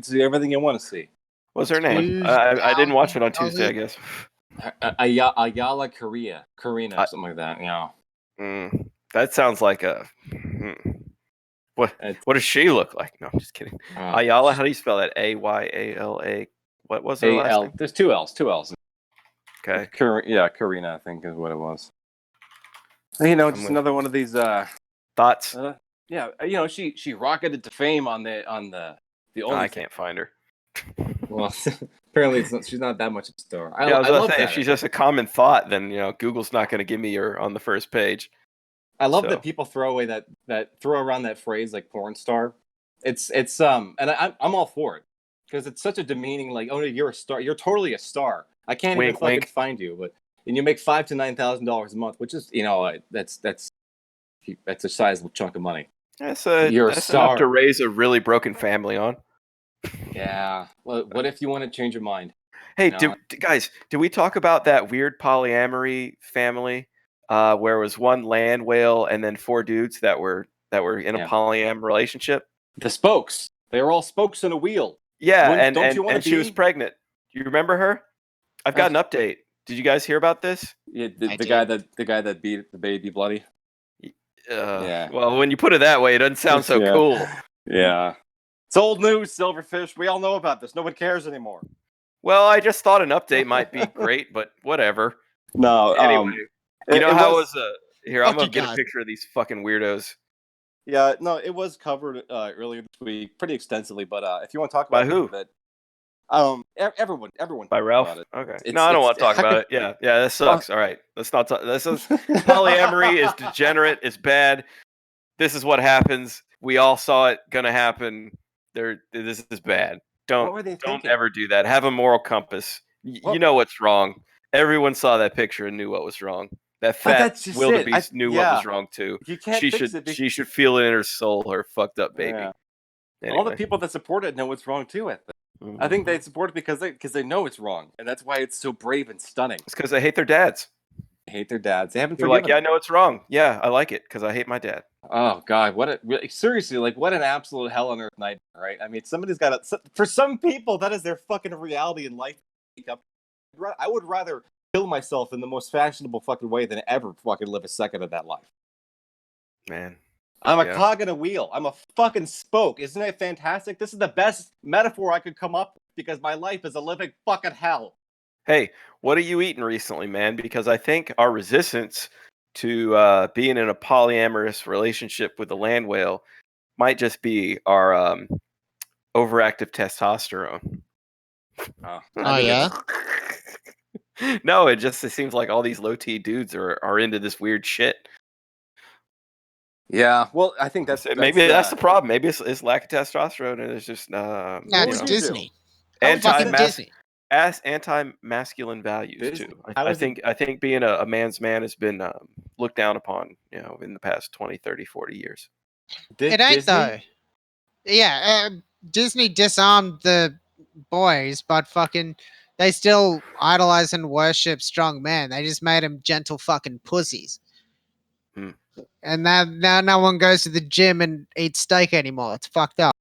see everything you want to see. What's her name? I didn't watch it on Tuesday, I guess. Ayala Karina, something like that. Yeah. That sounds like a. What does she look like? No, I'm just kidding. Ayala, how do you spell that? Ayala. What was her last name? There's two L's. Okay. Karina, I think is what it was. Just another one of these thoughts. She rocketed to fame on the only. I can't find her. Well, apparently she's not that much of a star. I love that. If she's just a common thought, then Google's not going to give me her on the first page. I love So. that people throw around that phrase like porn star. It's and I'm all for it because it's such a demeaning like, oh, you're a star. You're totally a star. I can't even Wink, fucking wink. find you, but and you make $5,000 to $9,000 a month, which is that's a sizable chunk of money. That's You're enough to raise a really broken family on. Yeah. Well, what if you want to change your mind? Hey, You know? guys, did we talk about that weird polyamory family where it was one land whale and then 4 dudes that were in a polyam relationship? The spokes. They were all spokes in a wheel. Yeah, Don't you want to and she was pregnant. You remember her? I've got an update. Did you guys hear about this? Yeah, the guy that beat the baby bloody. Yeah. Well, when you put it that way, it doesn't sound so cool. Yeah. It's old news, Silverfish. We all know about this. No one cares anymore. Well, I just thought an update might be great, but whatever. No. Anyway, you know how it was here, I'm going to get God. a picture of these fucking weirdos. Yeah, no, it was covered earlier this week pretty extensively, but if you want to talk about By who? that, everyone By Ralph. about it. Okay. No, I don't want to talk about it. Yeah, that sucks. All right, let's not talk. This is polyamory is degenerate. It's bad. This is what happens. We all saw it gonna happen. This is bad. Don't ever do that. Have a moral compass. You know what's wrong. Everyone saw that picture and knew what was wrong. That fat wildebeest knew what was wrong too. You can't She should feel it in her soul, her fucked up baby. Yeah. Anyway. All the people that support it know what's wrong too. I think they support it because they know it's wrong, and that's why it's so brave and stunning. It's because they hate their dads. They hate their dads. They haven't. They're like, yeah, I know it's wrong. Yeah, I like it because I hate my dad. Oh God, seriously, like what an absolute hell on earth nightmare, right? I mean, somebody's got to. For some people, that is their fucking reality in life. I would rather kill myself in the most fashionable fucking way than ever fucking live a second of that life. Man. I'm a cog in a wheel. I'm a fucking spoke. Isn't it fantastic? This is the best metaphor I could come up with because my life is a living fucking hell. Hey, what are you eating recently, man? Because I think our resistance to being in a polyamorous relationship with a land whale might just be our overactive testosterone. Oh yeah? No, it seems like all these low T dudes are into this weird shit. Yeah, well, I think that's the problem. Maybe it's lack of testosterone, and it's just it's Disney. Anti-masculine values too. I think being a man's man has been looked down upon, in the past 20, 30, 40 years. It ain't though. Yeah, Disney disarmed the boys, but fucking they still idolize and worship strong men. They just made them gentle fucking pussies. And now no one goes to the gym and eats steak anymore. It's fucked up.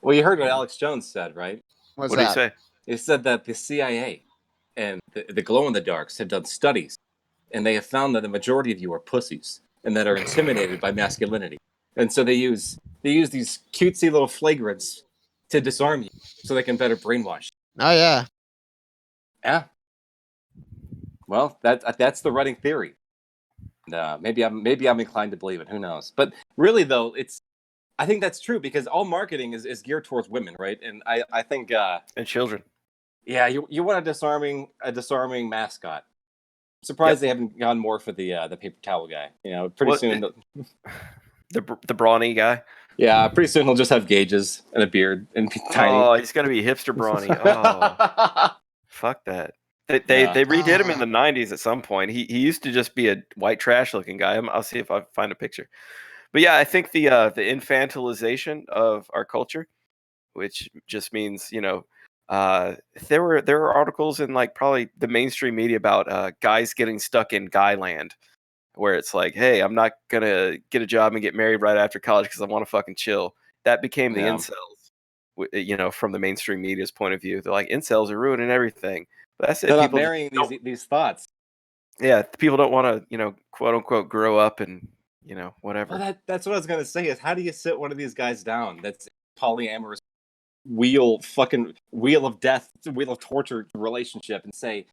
Well, you heard what Alex Jones said, right? What did he say? He said that the CIA and the glow-in-the-darks have done studies, and they have found that the majority of you are pussies and that are intimidated by masculinity. And so they use these cutesy little flagrants to disarm you so they can better brainwash you. Oh, yeah. Yeah. Well, that's the running theory. Maybe I'm inclined to believe it. Who knows? But really, though, I think that's true because all marketing is geared towards women, right? And I think and children. Yeah, you want a disarming mascot. I'm surprised they haven't gone more for the paper towel guy. Pretty soon the brawny guy. Yeah, pretty soon he'll just have gauges and a beard and be tiny. Oh, he's gonna be hipster brawny. Oh, fuck that. They redid him in the 90s at some point. He used to just be a white trash looking guy. I'll see if I find a picture. But yeah, I think the infantilization of our culture, which just means there were articles in like probably the mainstream media about guys getting stuck in guy land, where it's like, hey, I'm not gonna get a job and get married right after college because I want to fucking chill. That became the incels, from the mainstream media's point of view. They're like, incels are ruining everything. But that's it. They're not marrying these thoughts. Yeah, people don't want to, quote unquote, grow up and whatever. Well, that's what I was gonna say. Is how do you sit one of these guys down? That's polyamorous wheel of death, wheel of torture relationship, and say,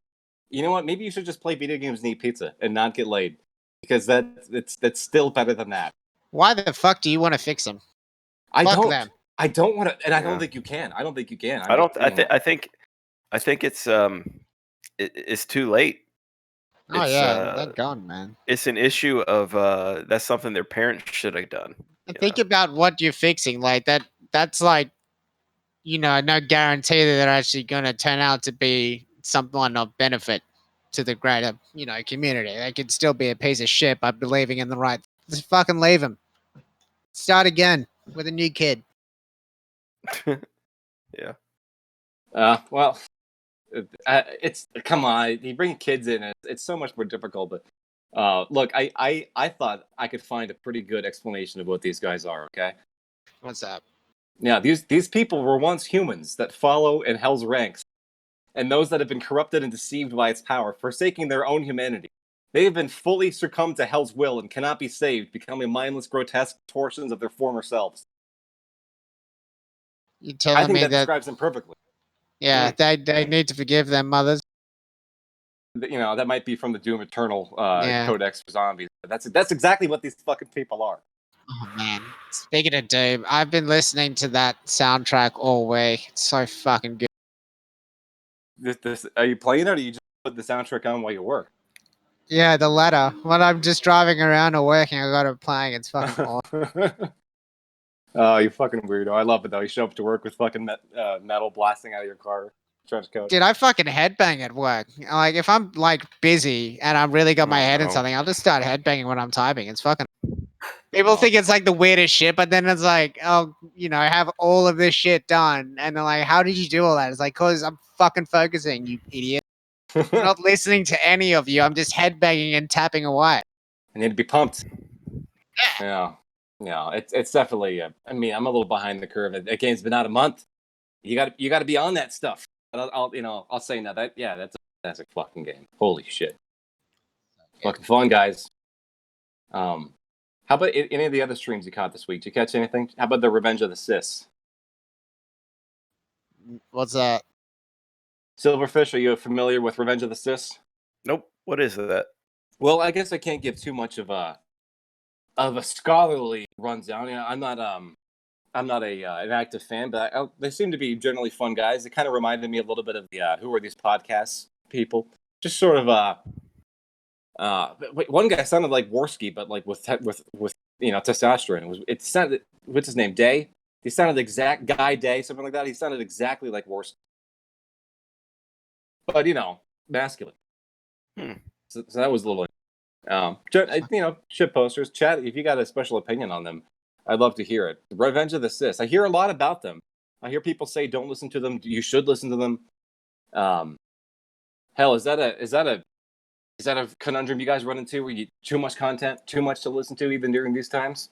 you know what? Maybe you should just play video games and eat pizza and not get laid, because that's still better than that. Why the fuck do you want to fix them? I don't want to, and I don't think you can. I think it's it's too late. Oh yeah, they're gone, man. It's an issue of that's something their parents should have done. And think about what you're fixing. Like that's like, no guarantee that they're actually gonna turn out to be someone of benefit to the greater, community. They could still be a piece of shit by believing in the right. Just fucking leave them. Start again with a new kid. Yeah. Well, it's come on. You bring kids in, it's so much more difficult. But look, I thought I could find a pretty good explanation of what these guys are. Okay. What's that? Yeah, these people were once humans that follow in Hell's ranks, and those that have been corrupted and deceived by its power, forsaking their own humanity. They have been fully succumbed to Hell's will and cannot be saved, becoming mindless, grotesque torsions of their former selves. You're I telling think me that that? describes them perfectly. Yeah, they need to forgive their mothers. That might be from the Doom Eternal Yeah. Codex for Zombies. But that's exactly what these fucking people are. Oh man. Speaking of Doom, I've been listening to that soundtrack all week. It's so fucking good. Are you playing it, or do you just put the soundtrack on while you work? Yeah, the latter. When I'm just driving around or working, I got it playing. It's fucking awesome. Oh, you fucking weirdo. I love it though. You show up to work with fucking metal blasting out of your car trench coat. Dude, I fucking headbang at work. Like, if I'm like busy and I really got my head in something, I'll just start headbanging when I'm typing. It's fucking. People think it's like the weirdest shit, but then it's like, oh, I have all of this shit done, and they're like, "How did you do all that?" It's like, "Cause I'm fucking focusing, you idiot. I'm not listening to any of you. I'm just headbanging and tapping away." I need to be pumped. Yeah. It's definitely. I mean, I'm a little behind the curve. That game's been out a month. You got to be on that stuff. But I'll say now that's a fucking game. Holy shit. Fucking fun, guys. How about any of the other streams you caught this week? Did you catch anything? How about the Revenge of the Cis? What's that? Silverfish, are you familiar with Revenge of the Cis? Nope. What is that? Well, I guess I can't give too much of a scholarly rundown. I'm not an active fan, but they seem to be generally fun guys. It kind of reminded me a little bit of the Who Are These Podcasts people. Just sort of one guy sounded like Warski, but like with testosterone. It sounded, what's his name, Day? He sounded exact Guy Day, something like that. He sounded exactly like Warski, but masculine. So that was a little. Shit posters, chat. If you got a special opinion on them, I'd love to hear it. Revenge of the Cis. I hear a lot about them. I hear people say don't listen to them. You should listen to them. Hell, is that a conundrum you guys run into where you too much content, too much to listen to even during these times?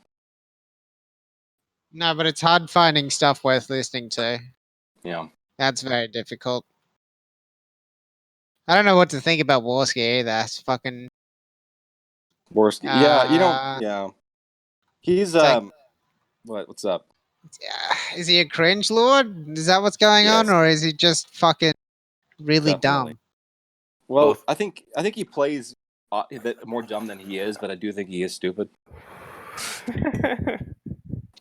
No, but it's hard finding stuff worth listening to. Yeah. That's very difficult. I don't know what to think about Warski either. It's fucking Warski. Yeah. He's what's up? Is he a cringe lord? Is that what's going on, or is he just fucking really Definitely. dumb? Well, Both. I think he plays a bit more dumb than he is, but I do think he is stupid.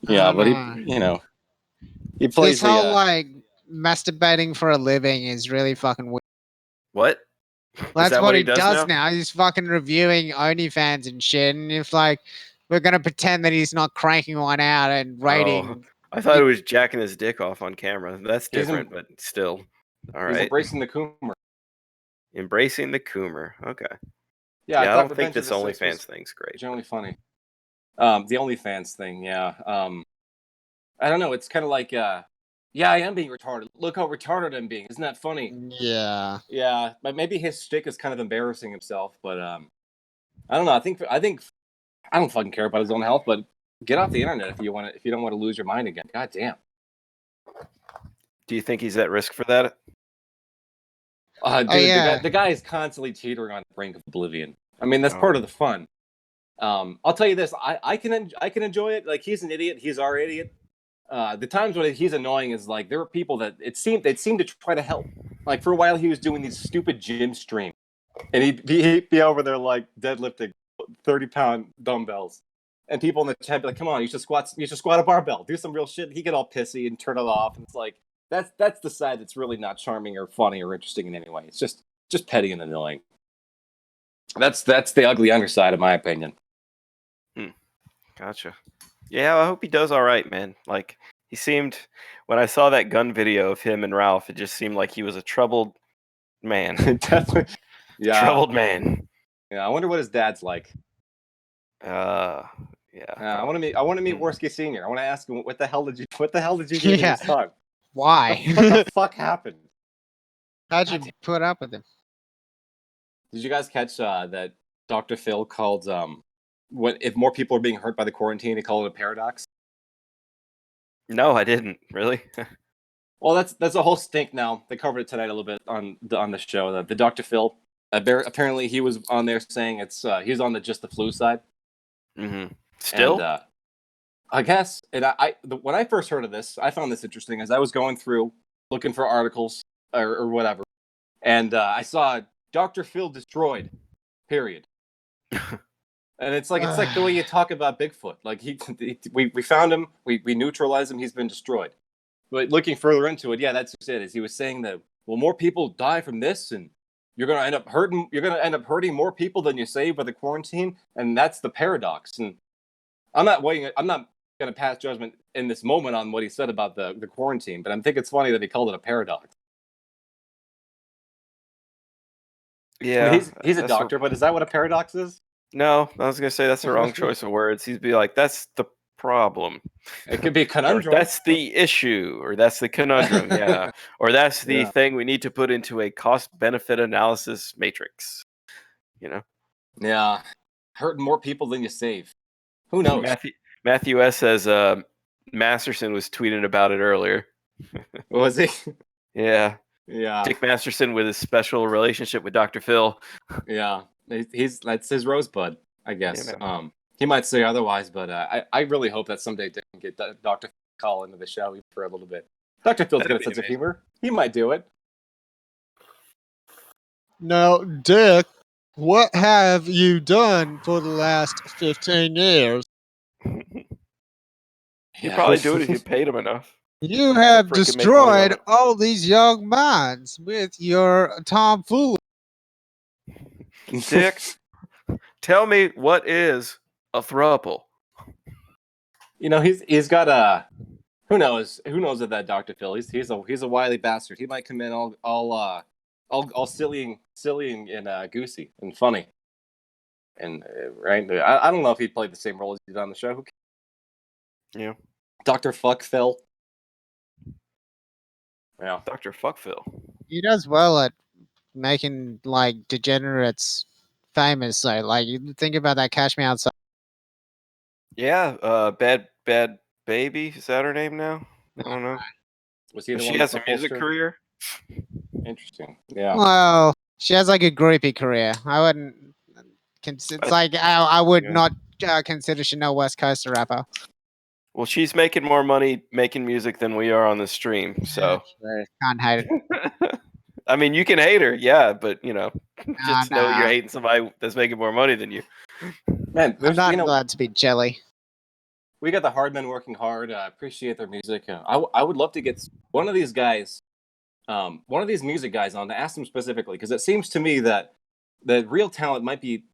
Yeah, but he plays this whole like masturbating for a living is really fucking weird. What? Well, that's what he does now? now. He's fucking reviewing OnlyFans and shit. And if like we're gonna pretend that he's not cranking one out and rating, I thought it was jacking his dick off on camera. That's different, but still. All right. He's embracing the Coomer. Embracing the Coomer. Okay. Yeah, I don't think this OnlyFans thing's great. Generally funny. The OnlyFans thing, yeah. I don't know. It's kind of like, I am being retarded. Look how retarded I'm being. Isn't that funny? Yeah. Yeah, but maybe his shtick is kind of embarrassing himself. But I don't know. I think I don't fucking care about his own health. But get off the internet if you don't want to lose your mind again. God damn. Do you think he's at risk for that? Dude, the guy is constantly teetering on the brink of oblivion. I mean, that's part of the fun. I'll tell you this: I can enjoy it. Like, he's an idiot. He's our idiot. The times when he's annoying is like there are people that they'd seem to try to help. Like, for a while, he was doing these stupid gym streams, and he'd be over there like deadlifting 30-pound dumbbells, and people in the chat be like, "Come on, you should squat a barbell, do some real shit." He'd get all pissy and turn it off, and it's like that's the side that's really not charming or funny or interesting in any way. It's just petty and annoying. That's the ugly underside, in my opinion. Gotcha. Yeah, I hope he does all right, man. Like, he seemed, when I saw that gun video of him and Ralph, it just seemed like he was a troubled man. Definitely. Yeah. Troubled man. Yeah. I wonder what his dad's like. Yeah. I want to meet Warski Senior. I want to ask him what the hell did you do to his tongue? Why? What the fuck happened? How'd you put up with him? Did you guys catch that Dr. Phil called if more people are being hurt by the quarantine, he called it a paradox? No, I didn't. Really? Well, that's a whole stink now. They covered it tonight a little bit on the show. The Dr. Phil, apparently he was on there saying he's on just the flu side. Mm-hmm. Still? And, I guess. And when I first heard of this, I found this interesting as I was going through looking for articles or whatever, and I saw Dr. Phil destroyed. Period. And it's like the way you talk about Bigfoot. Like we found him, we neutralized him. He's been destroyed. But looking further into it, yeah, that's just it. Is he was saying that more people die from this, and you're gonna end up hurting more people than you save by the quarantine, and that's the paradox. And I'm not gonna pass judgment in this moment on what he said about the quarantine, but I think it's funny that he called it a paradox. Yeah, I mean, he's a doctor, but is that what a paradox is? No, I was gonna say that's the wrong choice of words. He'd be like, "That's the problem." It could be a conundrum. Or, that's the issue, or that's the conundrum, yeah. Or that's the thing we need to put into a cost-benefit analysis matrix. You know? Yeah, hurting more people than you save. Who knows? Matthew S says Masterson was tweeting about it earlier. Was he? Yeah. Yeah. Dick Masterson with his special relationship with Dr. Phil. Yeah, that's his rosebud, I guess. Yeah, he might say otherwise, but I really hope that someday Dick can get Dr. Phil call into the show for a little bit. Dr. Phil's got a sense of humor. He might do it. Now, Dick, what have you done for the last 15 years? He'd probably do it if you paid him enough. You have destroyed all these young minds with your tomfoolery. Dick, tell me what is a throuple? You know, he's got a who knows of that Dr. Phil. He's a wily bastard. He might come in all silly and goosey and funny. And right, I don't know if he played the same role as he did on the show. Yeah, Dr. Fuck Phil. Yeah, Dr. Fuck Phil. He does well at making like degenerates famous. So, like, you think about that "Catch Me Outside." Yeah, bad baby. Is that her name now? I don't know. Was he the she one has a music career? Interesting. Yeah. Well, she has like a groupie career. I wouldn't. It's like I would not consider she no West Coast rapper. Well, she's making more money making music than we are on the stream, so can't hate it. I mean, you can hate her, yeah, but you know, just know you're hating somebody that's making more money than you. Man, I'm not glad to be jelly. We got the hard men working hard. I appreciate their music. I would love to get one of these guys, one of these music guys on to ask them specifically, because it seems to me that the real talent might be,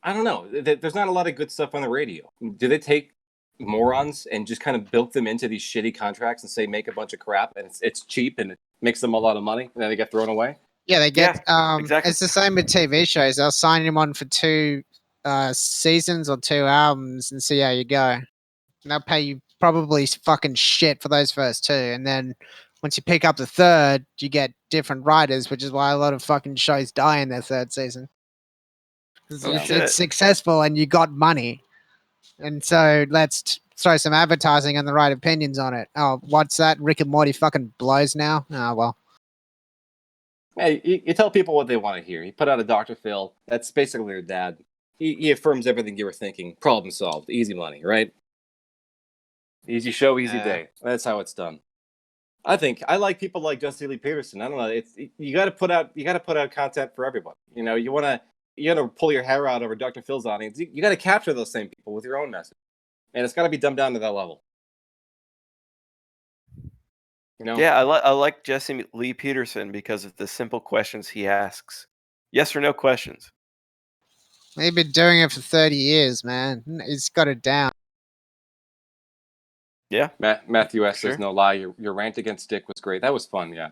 I don't know, there's not a lot of good stuff on the radio. Do they take morons and just kind of built them into these shitty contracts and say make a bunch of crap and it's cheap and it makes them a lot of money and then they get thrown away? Yeah, they get exactly. It's the same with TV shows. They'll sign him on for 2 seasons or 2 albums and see how you go. And they'll pay you probably fucking shit for those first 2, and then once you pick up the 3rd, you get different writers, which is why a lot of fucking shows die in their 3rd season. It's successful and you got money. And so let's throw some advertising and the right opinions on it. Oh, what's that? Rick and Morty fucking blows now? Oh, well. Hey, you tell people what they want to hear. You put out a Dr. Phil. That's basically your dad. He affirms everything you were thinking. Problem solved. Easy money, right? Easy show, easy day. That's how it's done. I like people like Jesse Lee Peterson. I don't know. You got to put out content for everyone. You know, you want to pull your hair out over Dr. Phil's audience. You got to capture those same people with your own message, and it's got to be dumbed down to that level. You know? Yeah, I like Jesse Lee Peterson because of the simple questions he asks. Yes or no questions. They've been doing it for 30 years, man. He's got it down. Yeah. Matthew S Sure. says no lie. Your rant against Dick was great. That was fun. Yeah.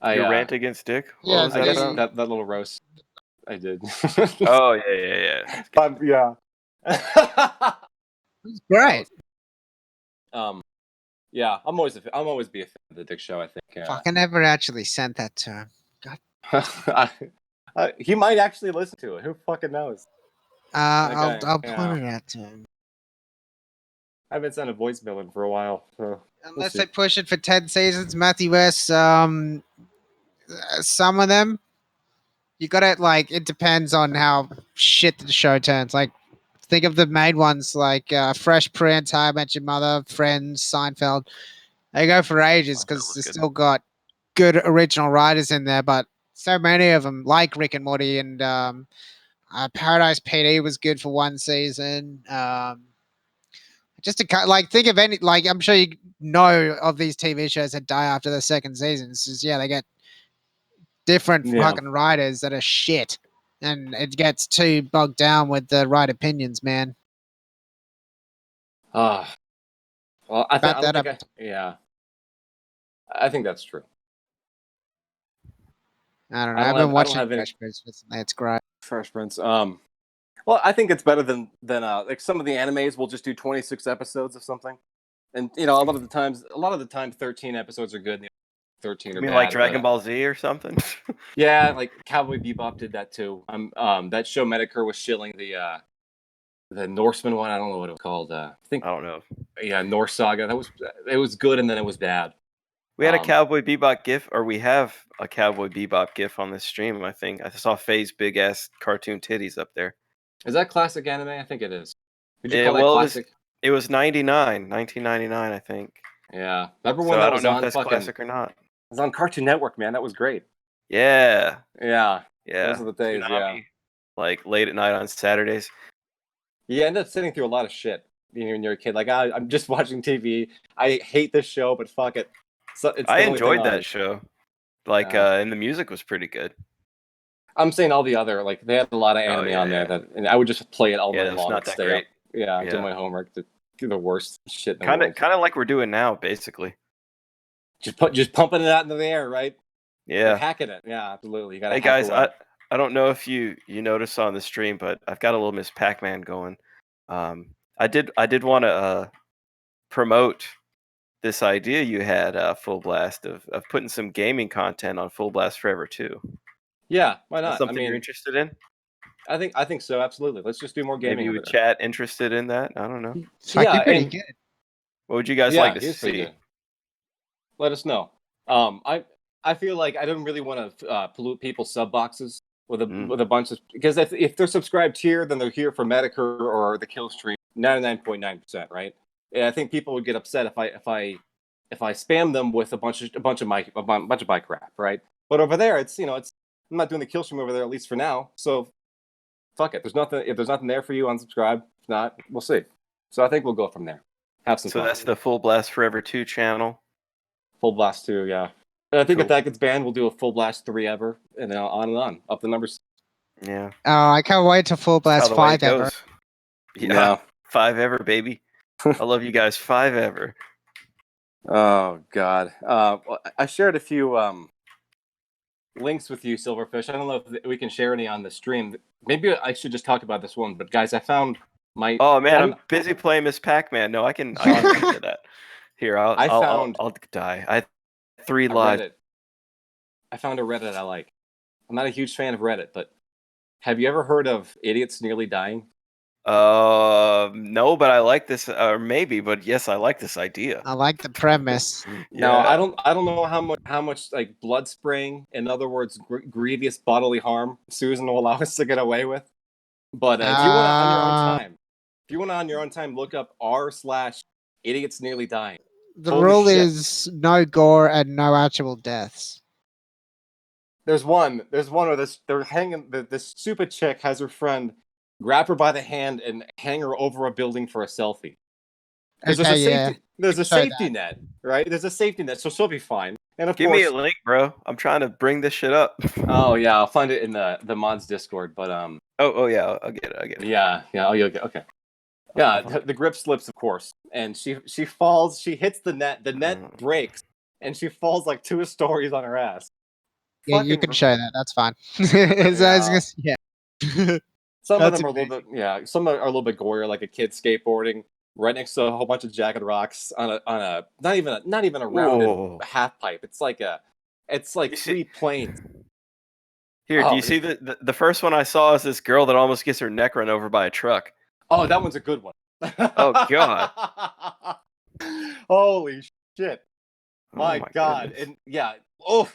Your rant against Dick? What Yeah, was I that guess about? that little roast I did. Oh yeah. Yeah. It's great. Yeah, I'm always be a fan of the Dick Show. I think. Fuck, I never actually sent that to him. God. He might actually listen to it. Who fucking knows? I'll Yeah. point it out to him. I haven't sent a voicemail in for a while, so Unless see. they push it for 10 seasons, Matthew S. Some of them, you gotta, like, it depends on how shit the show turns. Like, think of the main ones, like Fresh Prince, How I Met Your Mother, Friends, Seinfeld. They go for ages because Seinfeld they was good. still got good original writers in there, but so many of them, like Rick and Morty and Paradise PD was good for one season. Just to like think of any, like, I'm sure you know of these TV shows that die after the second season. It's just, yeah, they get different fucking writers that are shit, and it gets too bogged down with the right opinions, man. Well, I think that's true. I don't know. I've been watching Fresh Prince recently. It's great. Fresh Prince. Well, I think it's better than like some of the animes will just do 26 episodes of something, and a lot of the time 13 episodes are good. And 13 You are mean bad, like Dragon Ball Z or something? Yeah, like Cowboy Bebop did that too. That show Medicare was shilling the Norseman one. I don't know what it was called. I don't know. Yeah, Norse Saga. It was good, and then it was bad. We had a Cowboy Bebop GIF, or we have a Cowboy Bebop GIF on this stream. I think I saw Faye's big ass cartoon titties up there. Is that classic anime? I think it is. Did you call that classic? It was 1999, I think. Yeah, remember when I that don't was know on if that's fucking classic or not. It was on Cartoon Network, man. That was great. Yeah. Those are the days. Tsunami, like late at night on Saturdays. You end up sitting through a lot of shit when you're a kid. Like, I'm just watching TV. I hate this show, but fuck it. I enjoyed that show. Like, and the music was pretty good. I'm saying all the other, like, they had a lot of anime on there and I would just play it all night long. Not that stay great. Up. Do my homework. Do the worst shit in the world. world. Kind of like we're doing now, basically. Just pumping it out into the air, right? Yeah. Like hacking it. Yeah, absolutely. You gotta hey guys, I don't know if you noticed on the stream, but I've got a little Miss Pac-Man going. I did want to promote this idea you had, Full Blast, of putting some gaming content on Full Blast Forever 2. Yeah, why not? That's something you're interested in? I think so, absolutely. Let's just do more gaming. Maybe you would chat interested in that. I don't know. Yeah, pretty good. What would you guys like to see? Let us know. I feel like I don't really want to pollute people's sub boxes with a bunch of, because if they're subscribed here, then they're here for Medicare or the kill stream 99.9%, right? And I think people would get upset if I spam them with a bunch of my crap, right? But over there, it's I'm not doing the kill stream over there, at least for now. So fuck it. If there's nothing there for you, unsubscribe. If not, we'll see. So I think we'll go from there. Have some fun. So that's the Full Blast Forever 2 channel. Full Blast 2, yeah. And I think if that gets banned, we'll do a Full Blast 3 ever, and then on, up the numbers. Yeah. Oh, I can't wait to Full Blast 5 ever. Yeah, 5 ever, baby. I love you guys, 5 ever. Oh God. I shared a few links with you, Silverfish. I don't know if we can share any on the stream. Maybe I should just talk about this one. But guys, I found my. Oh man, I'm busy playing Miss Pac-Man. No, I can do that. Here, I'll die. I have 3 lives. I found a Reddit I like. I'm not a huge fan of Reddit, but have you ever heard of idiots nearly dying? No, but I like this, or maybe, but yes, I like this idea. I like the premise. No, I don't know how much like blood spraying, in other words, grievous bodily harm, Susan will allow us to get away with. But if you want on your own time, look up r/idiots nearly dying. The rule is no gore and no actual deaths. There's one where they're hanging. This stupid chick has her friend grab her by the hand and hang her over a building for a selfie. There's a safety net, right? There's a safety net, so she'll be fine. And of course, give me a link, bro. I'm trying to bring this shit up. Oh yeah, I'll find it in the mods Discord. But Oh yeah, I'll get it. Yeah. Oh, you'll get okay. Yeah, the grip slips, of course, and she falls. She hits the net. The net breaks, and she falls like 2 stories on her ass. Yeah, you can show that. That's fine. Yeah. Some of them are a little bit, some are a little bit gorier, like a kid skateboarding right next to a whole bunch of jagged rocks on a not even a rounded half pipe. It's like 3 planes. Here, do you see the first one I saw is this girl that almost gets her neck run over by a truck. Oh, that one's a good one. Oh God! Holy shit! My God! Goodness. And yeah, oh,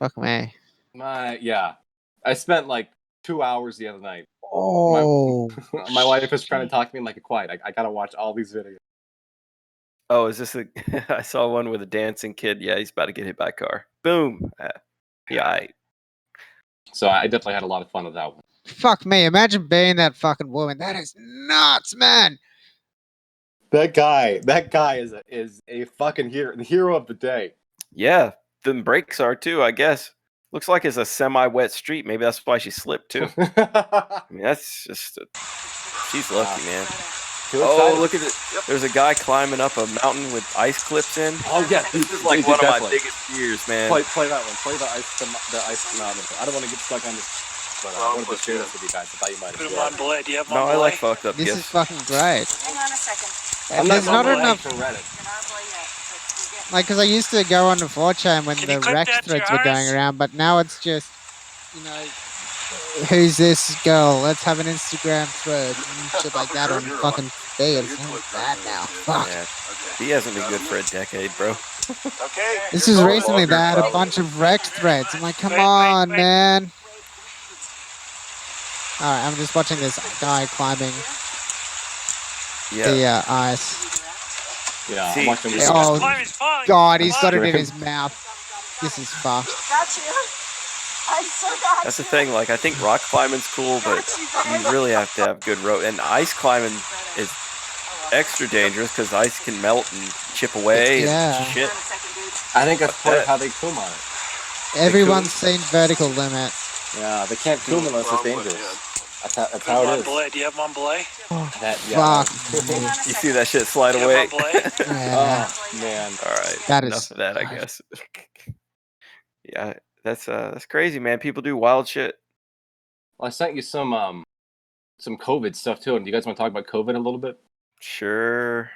Fuck me. I spent like 2 hours the other night. Oh, my wife is trying to talk to me like, quiet. I gotta watch all these videos. Oh, is this I saw one with a dancing kid. Yeah, he's about to get hit by a car. Boom. Yeah. So I definitely had a lot of fun with that one. Fuck me. Imagine being that fucking woman. That is nuts, man. That guy is a fucking hero, the hero of the day. Yeah, the brakes are too, I guess. Looks like it's a semi-wet street. Maybe that's why she slipped too. I mean, that's just she's lucky, man. Oh, look at it. There's a guy climbing up a mountain with ice clips in. Oh yeah, this is like one of my biggest fears, man. Play that one. Play the ice mountain. I don't want to get stuck on this. But I wanted to share this with you guys. I thought you might have. No, I like fucked up. This is fucking great. Hang on a second. There's not enough. Reddit. Like, because I used to go on to 4chan when the Rex threads were going around, but now it's just, you know, who's this girl? Let's have an Instagram thread and shit like that on fucking B. It's not bad now. Fuck. Yeah. He hasn't been good for a decade, bro. Okay. This is recently they had a bunch of Rex threads. I'm like, come on, man. Alright, I'm just watching this guy climbing the ice. Yeah, See, I'm watching this. Oh, God, he's got it in his mouth. This is fucked. Got you. I so got That's the thing. Like, I think rock climbing's cool, but you really have to have good rope. And ice climbing is extra dangerous because ice can melt and chip away and shit. I think that's part of how they coom on it. Everyone's seen Vertical Limit. Yeah, they can't coom unless it's dangerous. That's how it is. Do you have one belay? Fuck. You see that shit slide away? Yeah. Oh man! All right, That enough is of that, I guess. Yeah, that's crazy, man. People do wild shit. Well, I sent you some COVID stuff too. And do you guys want to talk about COVID a little bit? Sure,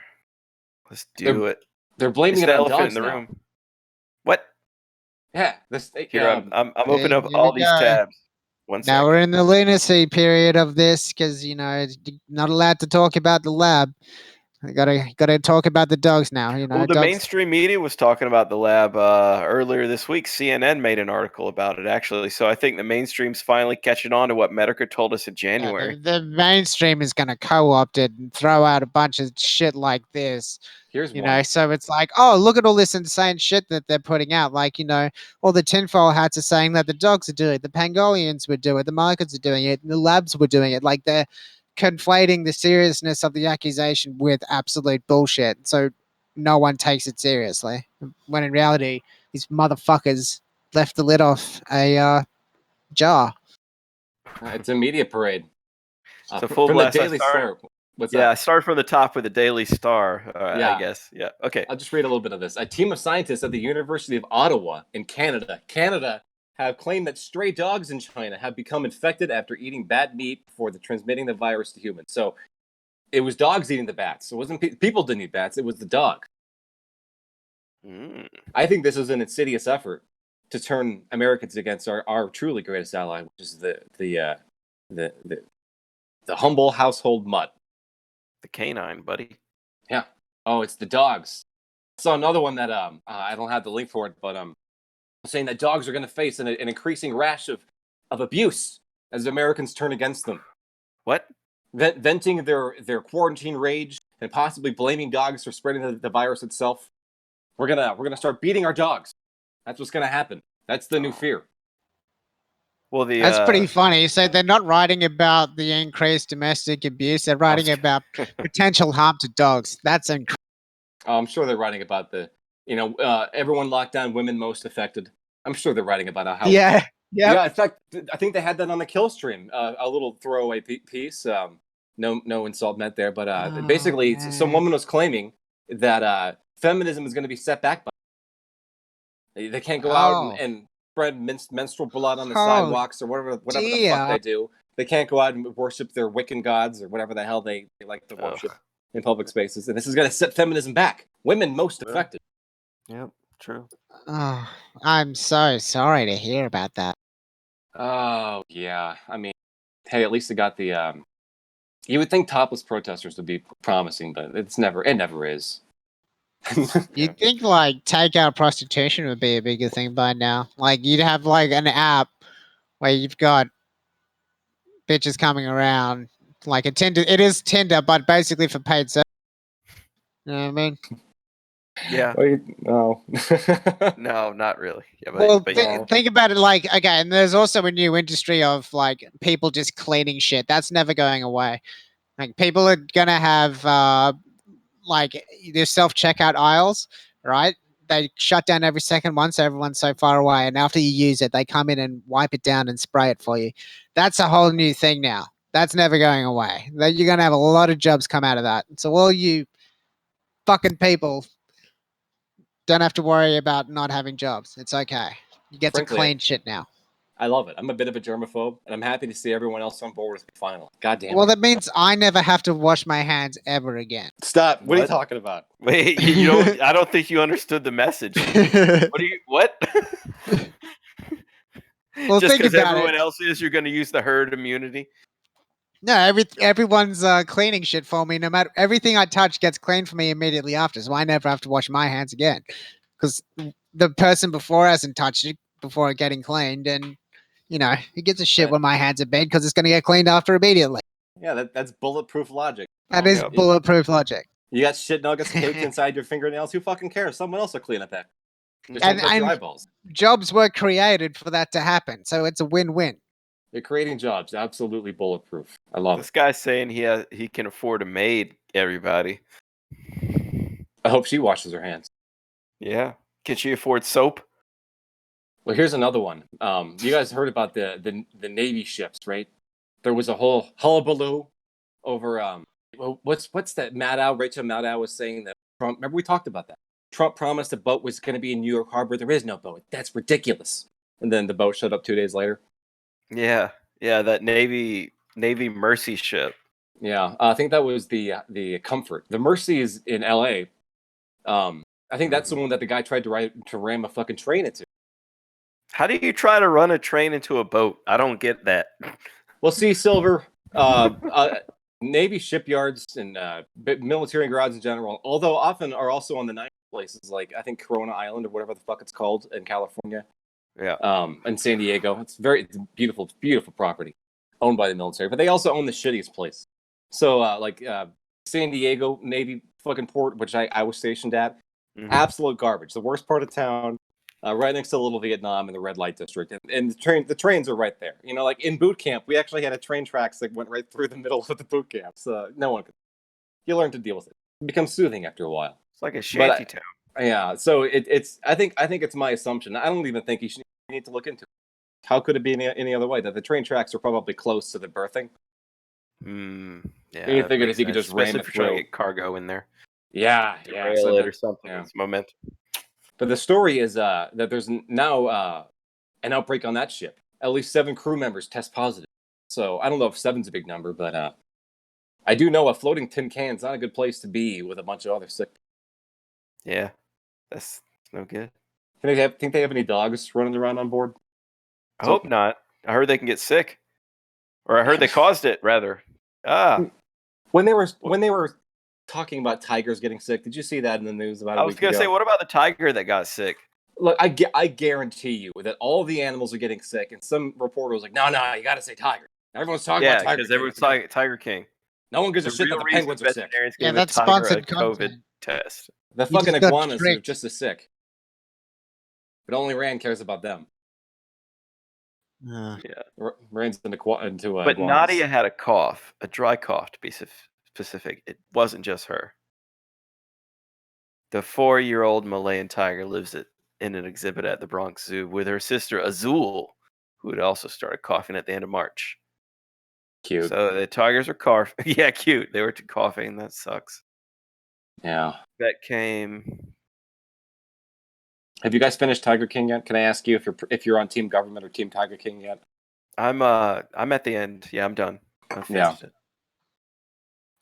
let's do it. They're blaming It's it the on elephant dogs in the now. room. What? Yeah, Here, I'm opening up here all we these go. tabs. One Now second. we're in the lunacy period of this because, you know, not allowed to talk about the lab. I gotta talk about the dogs now. You know, Well, the dogs. mainstream media was talking about the lab earlier this week. CNN made an article about it, actually. So I think the mainstream's finally catching on to what Medicare told us in January. The mainstream is going to co-opt it and throw out a bunch of shit like this. Here's You one. know, so it's like, oh, look at all this insane shit that they're putting out. Like, you know, all the tinfoil hats are saying that the dogs are doing it, the pangolians would do it, the markets are doing it, and the labs were doing it. Like, they're conflating the seriousness of the accusation with absolute bullshit. So no one takes it seriously. When in reality, these motherfuckers left the lid off a jar. It's a media parade. So full from blast, the Daily Star. What's that? I start from the top with the Daily Star. I guess. Yeah. Okay. I'll just read a little bit of this. A team of scientists at the University of Ottawa in Canada have claimed that stray dogs in China have become infected after eating bat meat before transmitting the virus to humans. So it was dogs eating the bats. It wasn't people didn't eat bats. It was the dog. I think this is an insidious effort to turn Americans against our truly greatest ally, which is the humble household mutt. The canine, buddy. Yeah. Oh, it's the dogs. I saw another one that I don't have the link for it, but saying that dogs are going to face an increasing rash of abuse as Americans turn against them. What? Venting their quarantine rage and possibly blaming dogs for spreading the virus itself. We're gonna start beating our dogs. That's what's gonna happen. That's the new fear. Well, that's pretty funny. So they're not writing about the increased domestic abuse. They're writing about potential harm to dogs. That's incredible. I'm sure they're writing about everyone locked down, women most affected. I'm sure they're writing about how. Yeah, Yeah, in fact, I think they had that on the kill stream. A little throwaway piece. No insult meant there, but basically, some woman was claiming that feminism is going to be set back by. They can't go out and spread menstrual blood on the sidewalks or whatever the fuck they do. They can't go out and worship their Wiccan gods or whatever the hell they like to worship in public spaces. And this is going to set feminism back. Women most affected. Yep, true. Oh, I'm so sorry to hear about that. Oh, yeah. I mean, hey, at least it got the... You would think topless protesters would be promising, but it never is. You'd think like takeout prostitution would be a bigger thing by now. Like you'd have like an app where you've got bitches coming around, like a Tinder. It is Tinder, but basically for paid service. You know what I mean? Yeah. No. No, not really. Yeah, Think about it like, okay, and there's also a new industry of like people just cleaning shit. That's never going away. Like people are gonna have like their self-checkout aisles, right? They shut down every second one, so everyone's so far away. And after you use it, they come in and wipe it down and spray it for you. That's a whole new thing now. That's never going away. You're going to have a lot of jobs come out of that. So all you fucking people don't have to worry about not having jobs. It's okay. You get to clean shit now. I love it. I'm a bit of a germaphobe, and I'm happy to see everyone else on board with me finally. God damn it. Well, that means I never have to wash my hands ever again. Stop. What are you talking about? Wait, you don't. I don't think you understood the message. What? Well, just think because about everyone it. else is, you're going to use the herd immunity? No, everyone's cleaning shit for me. No matter everything I touch gets cleaned for me immediately after, so I never have to wash my hands again. Because the person before hasn't touched it before getting cleaned, and you know, he gives a shit when my hands are big because it's going to get cleaned after immediately. Yeah, that's bulletproof logic. That is bulletproof logic. You got shit nuggets caked inside your fingernails. Who fucking cares? Someone else will clean up that. And jobs were created for that to happen, so it's a win-win. They're creating jobs. Absolutely bulletproof. I love this guy's saying he can afford a maid. Everybody. I hope she washes her hands. Yeah. Can she afford soap? Well, here's another one. You guys heard about the Navy ships, right? There was a whole hullabaloo over what's that Rachel Maddow was saying that Trump. Remember we talked about that. Trump promised a boat was going to be in New York Harbor. There is no boat. That's ridiculous. And then the boat showed up 2 days later. Yeah, that Navy Mercy ship. Yeah, I think that was the Comfort. The Mercy is in L.A. I think that's the one that the guy tried to ram a fucking train into. How do you try to run a train into a boat? I don't get that. Well, see, Silver, Navy shipyards and military grounds in general, although often are also on the nice places, like I think Corona Island or whatever the fuck it's called in California. Yeah. In San Diego. It's beautiful, beautiful property owned by the military, but they also own the shittiest place. So, San Diego Navy fucking port, which I was stationed at, absolute garbage. The worst part of town, right next to Little Vietnam in the red light district, and the trains are right there. You know, like in boot camp, we actually had a train tracks that went right through the middle of the boot camp. So no one could. You learn to deal with it. It becomes soothing after a while. It's like a shanty town. Yeah, so it's. I think it's my assumption. I don't even think you need to look into it. How could it be any other way? That the train tracks are probably close to the berthing. Yeah. You figured if you could just ram it through, get cargo in there. Yeah, so it or something. Yeah. It's momentum. But the story is that there's now an outbreak on that ship. At least 7 crew members test positive. So I don't know if 7's a big number, but I do know a floating tin can's not a good place to be with a bunch of other sick people. Yeah, that's no good. Think they have any dogs running around on board? I hope not. I heard they can get sick, or I heard they caused it. Rather, when they were talking about tigers getting sick, did you see that in the news about? I was going to say, what about the tiger that got sick? Look, I guarantee you that all the animals are getting sick, and some reporter was like, "No, you got to say tiger." Everyone's talking about tiger. Yeah, because everyone's talking Tiger King. No one gives a shit that the penguins are sick. Yeah, that's sponsored COVID test. The fucking iguanas are just as sick. But only Rand cares about them. Yeah. Rand's into But iguanas. Nadia had a cough, a dry cough to be specific. It wasn't just her. The 4-year-old Malayan tiger lives in an exhibit at the Bronx Zoo with her sister Azul, who had also started coughing at the end of March. Cute. So the tigers are coughing. Yeah, cute. They were coughing. That sucks. Yeah. That came. Have you guys finished Tiger King yet? Can I ask you if you're on Team Government or Team Tiger King yet? I'm at the end. Yeah, I'm done. I finished it.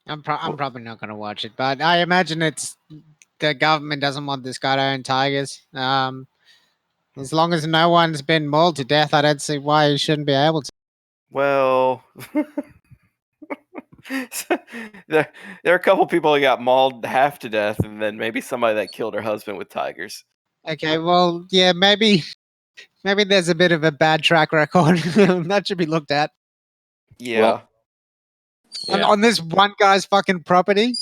I'm probably not going to watch it, but I imagine it's the government doesn't want this guy to own tigers. As long as no one's been mauled to death, I don't see why he shouldn't be able to. Well, there are a couple people who got mauled half to death, and then maybe somebody that killed her husband with tigers. Okay, well, yeah, maybe there's a bit of a bad track record that should be looked at. Yeah. On this one guy's fucking property.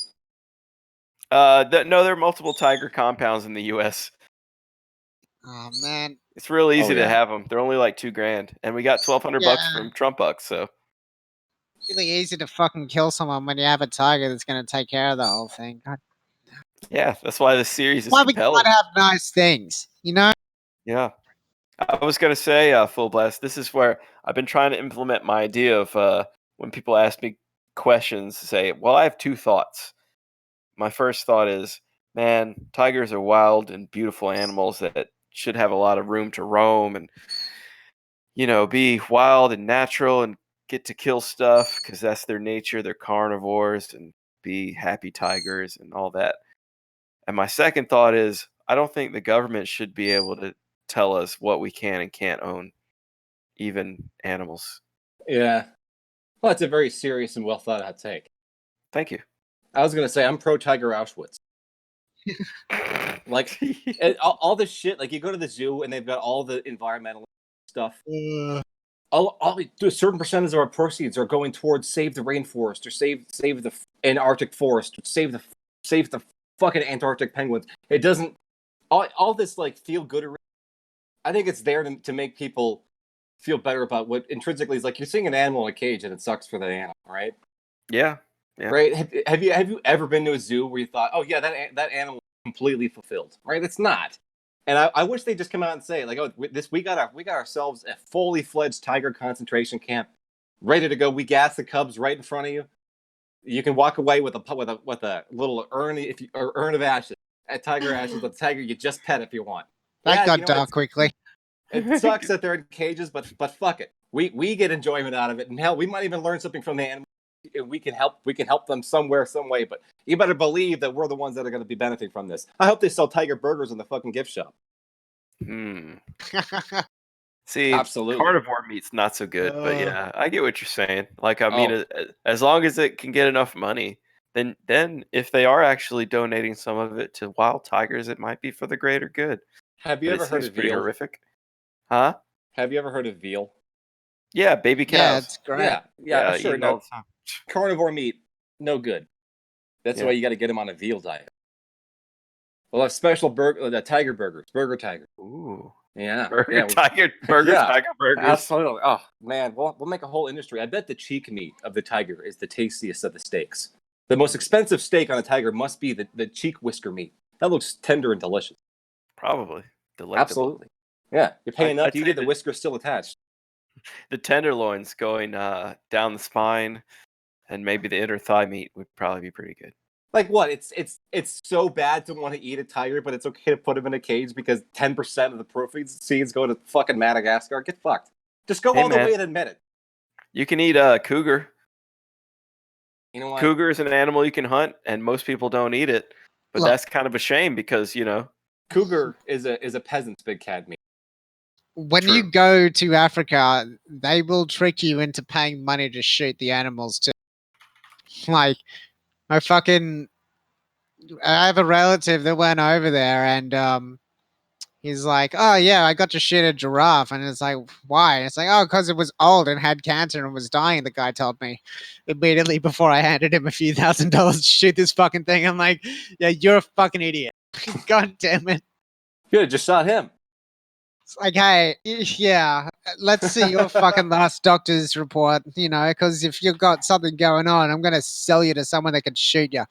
No, there are multiple tiger compounds in the U.S. Oh man, it's real easy to have them. They're only like $2,000, and we got $1,200 from Trump bucks. So really easy to fucking kill someone when you have a tiger that's going to take care of the whole thing. God. Yeah, that's why the series is why compelling. We gotta have nice things, you know? Yeah. I was going to say, Full Blast, this is where I've been trying to implement my idea of when people ask me questions, say, well, I have two thoughts. My first thought is, man, tigers are wild and beautiful animals that should have a lot of room to roam and, be wild and natural and get to kill stuff because that's their nature. They're carnivores and be happy tigers and all that. And my second thought is, I don't think the government should be able to tell us what we can and can't own, even animals. Yeah. Well, it's a very serious and well thought out take. Thank you. I was going to say, I'm pro Tiger Auschwitz. Like, all this shit, like, you go to the zoo and they've got all the environmental stuff. A certain percentage of our proceeds are going towards save the rainforest or save the Antarctic forest, or save the fucking Antarctic penguins. It doesn't, all this, like, feel good. I think it's there to make people feel better about what intrinsically is like you're seeing an animal in a cage and it sucks for the animal, right? Yeah. Right? Have you ever been to a zoo where you thought, oh yeah, that animal is completely fulfilled, right? It's not. And I wish they'd just come out and say, like, oh, we got ourselves a fully fledged tiger concentration camp, ready to go. We gas the cubs right in front of you. You can walk away with a little urn of ashes, tiger ashes with a tiger you just pet if you want. That got dark quickly. It sucks that they're in cages, but fuck it. We get enjoyment out of it, and hell, we might even learn something from the animals. We can help them somewhere, some way. But you better believe that we're the ones that are going to be benefiting from this. I hope they sell tiger burgers in the fucking gift shop. See, absolutely, carnivore meat's not so good, but yeah, I get what you're saying. Like, I mean, as long as it can get enough money, then if they are actually donating some of it to wild tigers, it might be for the greater good. Have you ever heard of pretty veal? Horrific. Huh? Have you ever heard of veal? Yeah, baby cows. Yeah, it's great. Yeah, sure. No, carnivore meat, no good. That's why you got to get them on a veal diet. We'll have special tiger burgers, burger tiger. Ooh. Yeah. Tiger burgers, tiger burgers. Absolutely. Oh man, we'll make a whole industry. I bet the cheek meat of the tiger is the tastiest of the steaks. The most expensive steak on a tiger must be the cheek whisker meat. That looks tender and delicious. Probably. Delectable. Absolutely. Yeah. You're paying enough, you get the whisker still attached. The tenderloins going down the spine and maybe the inner thigh meat would probably be pretty good. Like what? It's so bad to want to eat a tiger, but it's okay to put him in a cage because 10% of the proceeds go to fucking Madagascar. Get fucked. Just go all the way and admit it. You can eat a cougar. You know what? Cougar is an animal you can hunt, and most people don't eat it. But that's kind of a shame because, cougar is a peasant's big cat meat. When you go to Africa, they will trick you into paying money to shoot the animals too. Like, I have a relative that went over there and he's like, oh yeah, I got to shoot a giraffe. And it's like, why? And it's like, oh, because it was old and had cancer and was dying, the guy told me immediately before I handed him a few $1,000 to shoot this fucking thing. I'm like, yeah, you're a fucking idiot. God damn it. You could have just shot him. It's like, hey, yeah, let's see your fucking last doctor's report, because if you've got something going on, I'm going to sell you to someone that can shoot you. Are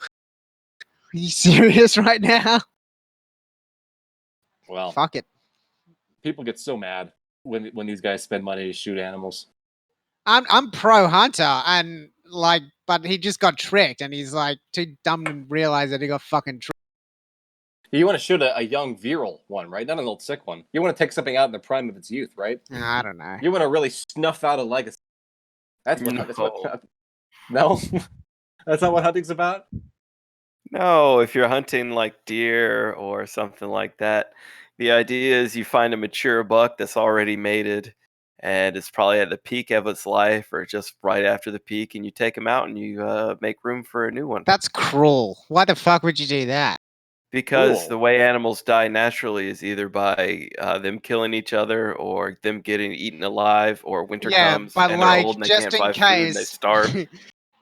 you serious right now? Well, fuck it. People get so mad. when these guys spend money to shoot animals. I'm pro hunter, and like, but he just got tricked, and he's like too dumb to realize that he got fucking tricked. You want to shoot a young, virile one, right? Not an old, sick one. You want to take something out in the prime of its youth, right? I don't know. You want to really snuff out a legacy. That's what. No. That's what no, that's not what hunting's about. No, if you're hunting like deer or something like that, the idea is you find a mature buck that's already mated and it's probably at the peak of its life or just right after the peak, and you take him out and you make room for a new one. That's cruel. Why the fuck would you do that? Because Cool. the way animals die naturally is either by them killing each other or them getting eaten alive, or winter Yeah, comes but and they're like, old and they just can't in buy food and they case, starve.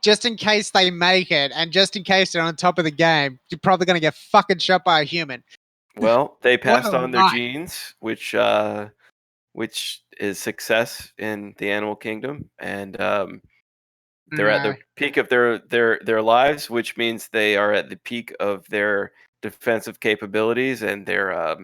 just in case they make it, and just in case they're on top of the game, you're probably gonna get fucking shot by a human. Well, they passed a on their lie. genes, which is success in the animal kingdom, and they're at No. the peak of their lives, which means they are at the peak of their defensive capabilities and their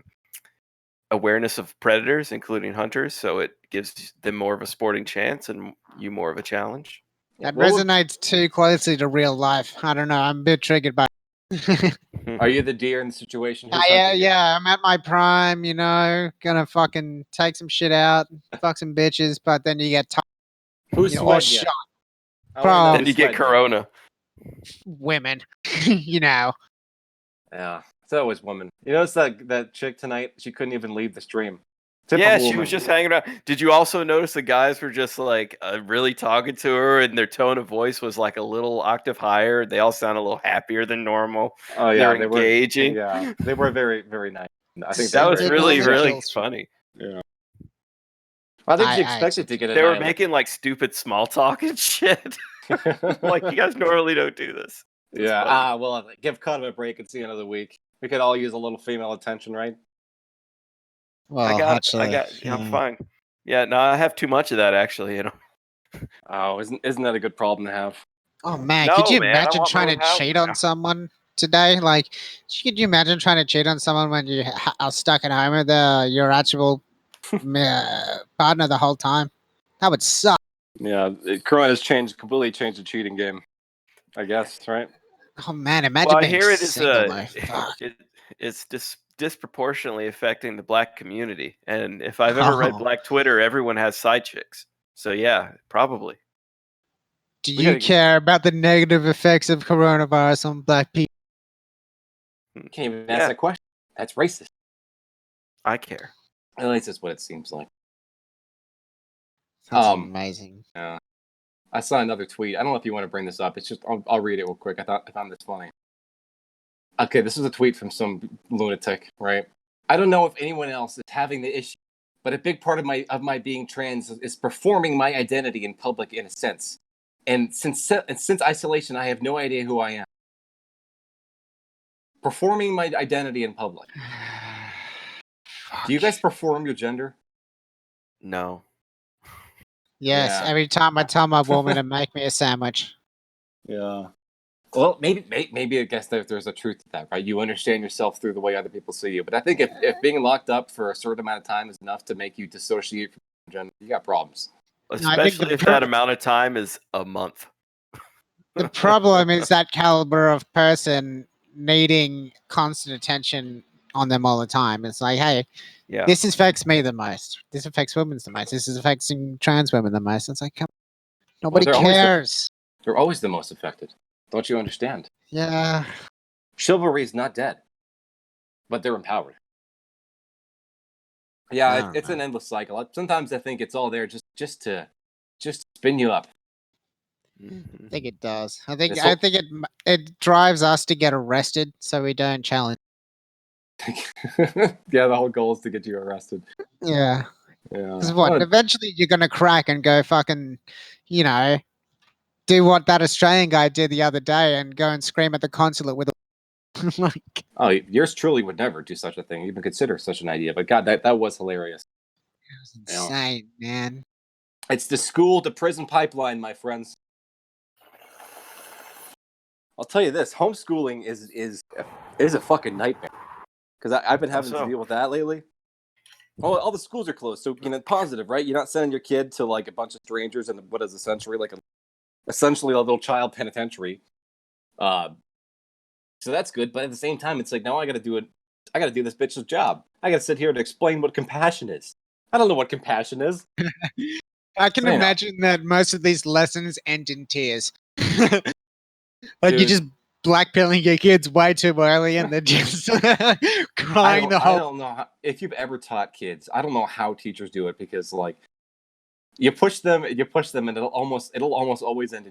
awareness of predators, including hunters. So it gives them more of a sporting chance and you more of a challenge. That What would- resonates too closely to real life. I don't know. I'm a bit triggered by. Are you the deer in the situation? Who's Yeah, hunting you? yeah. I'm at my prime. You know, gonna fucking take some shit out, fuck some bitches, but then you get Who's you know, or sweating you? shot. I wanna know Bro. Then who's you get sweating you. corona. Women. You know. Yeah, it's always women. You notice that chick tonight? She couldn't even leave the stream. Yeah, Typical she woman. was just hanging around. Did you also notice the guys were just like really talking to her, and their tone of voice was like a little octave higher? They all sound a little happier than normal. Oh yeah, They're they were. engaging. Yeah, they were very, very nice. I think That they're was very really, nice. really Egirls. funny. Yeah. I think she I expected to get They were annihilated. making like stupid small talk and shit. Like, you guys normally don't do this. It's yeah. funny. Well, give Cottom a break and see another week. We could all use a little female attention, right? Well, I got, actually, I'm fine. Yeah, no, I have too much of that actually. You know. Oh, isn't that a good problem to have? Oh man, No, could you man, I imagine want trying my to own house cheat now. on someone today? Like, could you imagine trying to cheat on someone when you are stuck at home with your actual partner the whole time? That would suck. Yeah, Corona's completely changed the cheating game. I guess, right? Oh man, imagine Well, I being hear it is single though. Fuck. it's disproportionately affecting the black community. And if I've ever read Black Twitter, everyone has side chicks. So yeah, probably. Do We you gotta- care about the negative effects of coronavirus on black people? You can't even Yeah. ask that question. That's racist. I care. At least that's what it seems like. That's Um, amazing. Yeah. I saw another tweet. I don't know if you want to bring this up. It's just I'll read it real quick. I found this funny. Okay, this is a tweet from some lunatic, right? I don't know if anyone else is having the issue, but a big part of my being trans is performing my identity in public in a sense. And since isolation, I have no idea who I am. Performing my identity in public. Do you guys perform your gender? No. Yes, Yeah. every time I tell my woman to make me a sandwich. Yeah. Well, maybe I guess there's a truth to that, right? You understand yourself through the way other people see you. But I think if being locked up for a certain amount of time is enough to make you dissociate from gender, you got problems. I think Especially the if that amount of time is a month. The problem is that caliber of person needing constant attention on them all the time. It's like, hey, Yeah. this affects me the most. This affects women the most. This is affecting trans women the most. It's like, come on. Nobody they're always cares. They're always the most affected. Don't you understand? Yeah. Chivalry is not dead, but they're empowered. Yeah, it's an endless cycle. Sometimes I think it's all there just to spin you up. I think it does. I think It's so- it drives us to get arrested so we don't challenge. Yeah, the whole goal is to get you arrested. Yeah. Yeah. Because what? Eventually you're gonna crack and go fucking, you know, do what that Australian guy did the other day and go and scream at the consulate with a like. Oh, yours truly would never do such a thing, even consider such an idea. But God, that was hilarious. It was insane, man. It's the school to prison pipeline, my friends. I'll tell you this: homeschooling is a fucking nightmare. Because I've been having to deal with that lately. all the schools are closed, so positive, right? You're not sending your kid to like a bunch of strangers in what is essentially like essentially a little child penitentiary. So that's good, but at the same time, it's like now I got to do it. I got to do this bitch's job. I got to sit here to explain what compassion is. I don't know what compassion is. I can imagine that most of these lessons end in tears. Like you're just blackpilling your kids way too early, and they're just crying the whole. I don't know if you've ever taught kids. I don't know how teachers do it because like you push them, and it'll almost always end.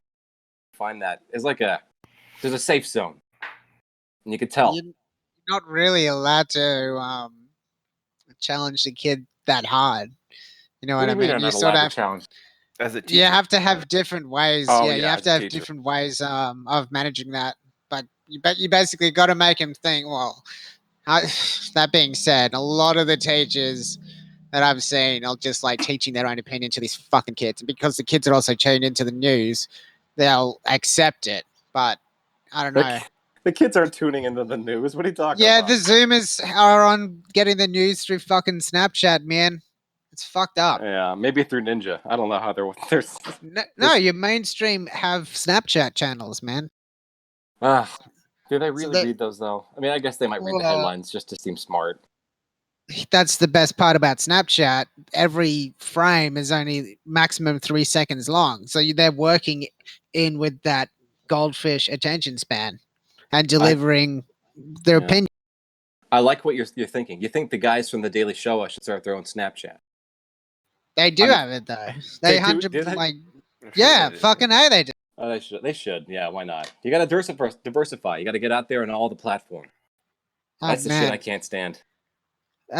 Find that it's like there's a safe zone, and you can tell. You're not really allowed to challenge the kid that hard. You know what I mean? You sort of challenge. As a teacher. You have to have different ways. Oh, you have to have different ways of managing that. But you basically got to make him think. Well, that being said, a lot of the teachers that I've seen are just like teaching their own opinion to these fucking kids, and because the kids are also tuned into the news, they'll accept it. But I don't know. The kids aren't tuning into the news. What are you talking about? Yeah, the Zoomers are on getting the news through fucking Snapchat, man. It's fucked up. Yeah, maybe through Ninja. I don't know how they're. No, your mainstream have Snapchat channels, man. Do they really read those though? I mean, I guess they might read the headlines just to seem smart. That's the best part about Snapchat. Every frame is only maximum 3 seconds long, so they're working in with that goldfish attention span and delivering their opinion. I like what you're thinking. You think the guys from the Daily Show should start their own Snapchat? They do have it though. They 100% like, yeah, fucking hey, they do. Oh, they should. They should. Yeah, why not? You got to diversify. You got to get out there on all the platforms. That's the shit I can't stand.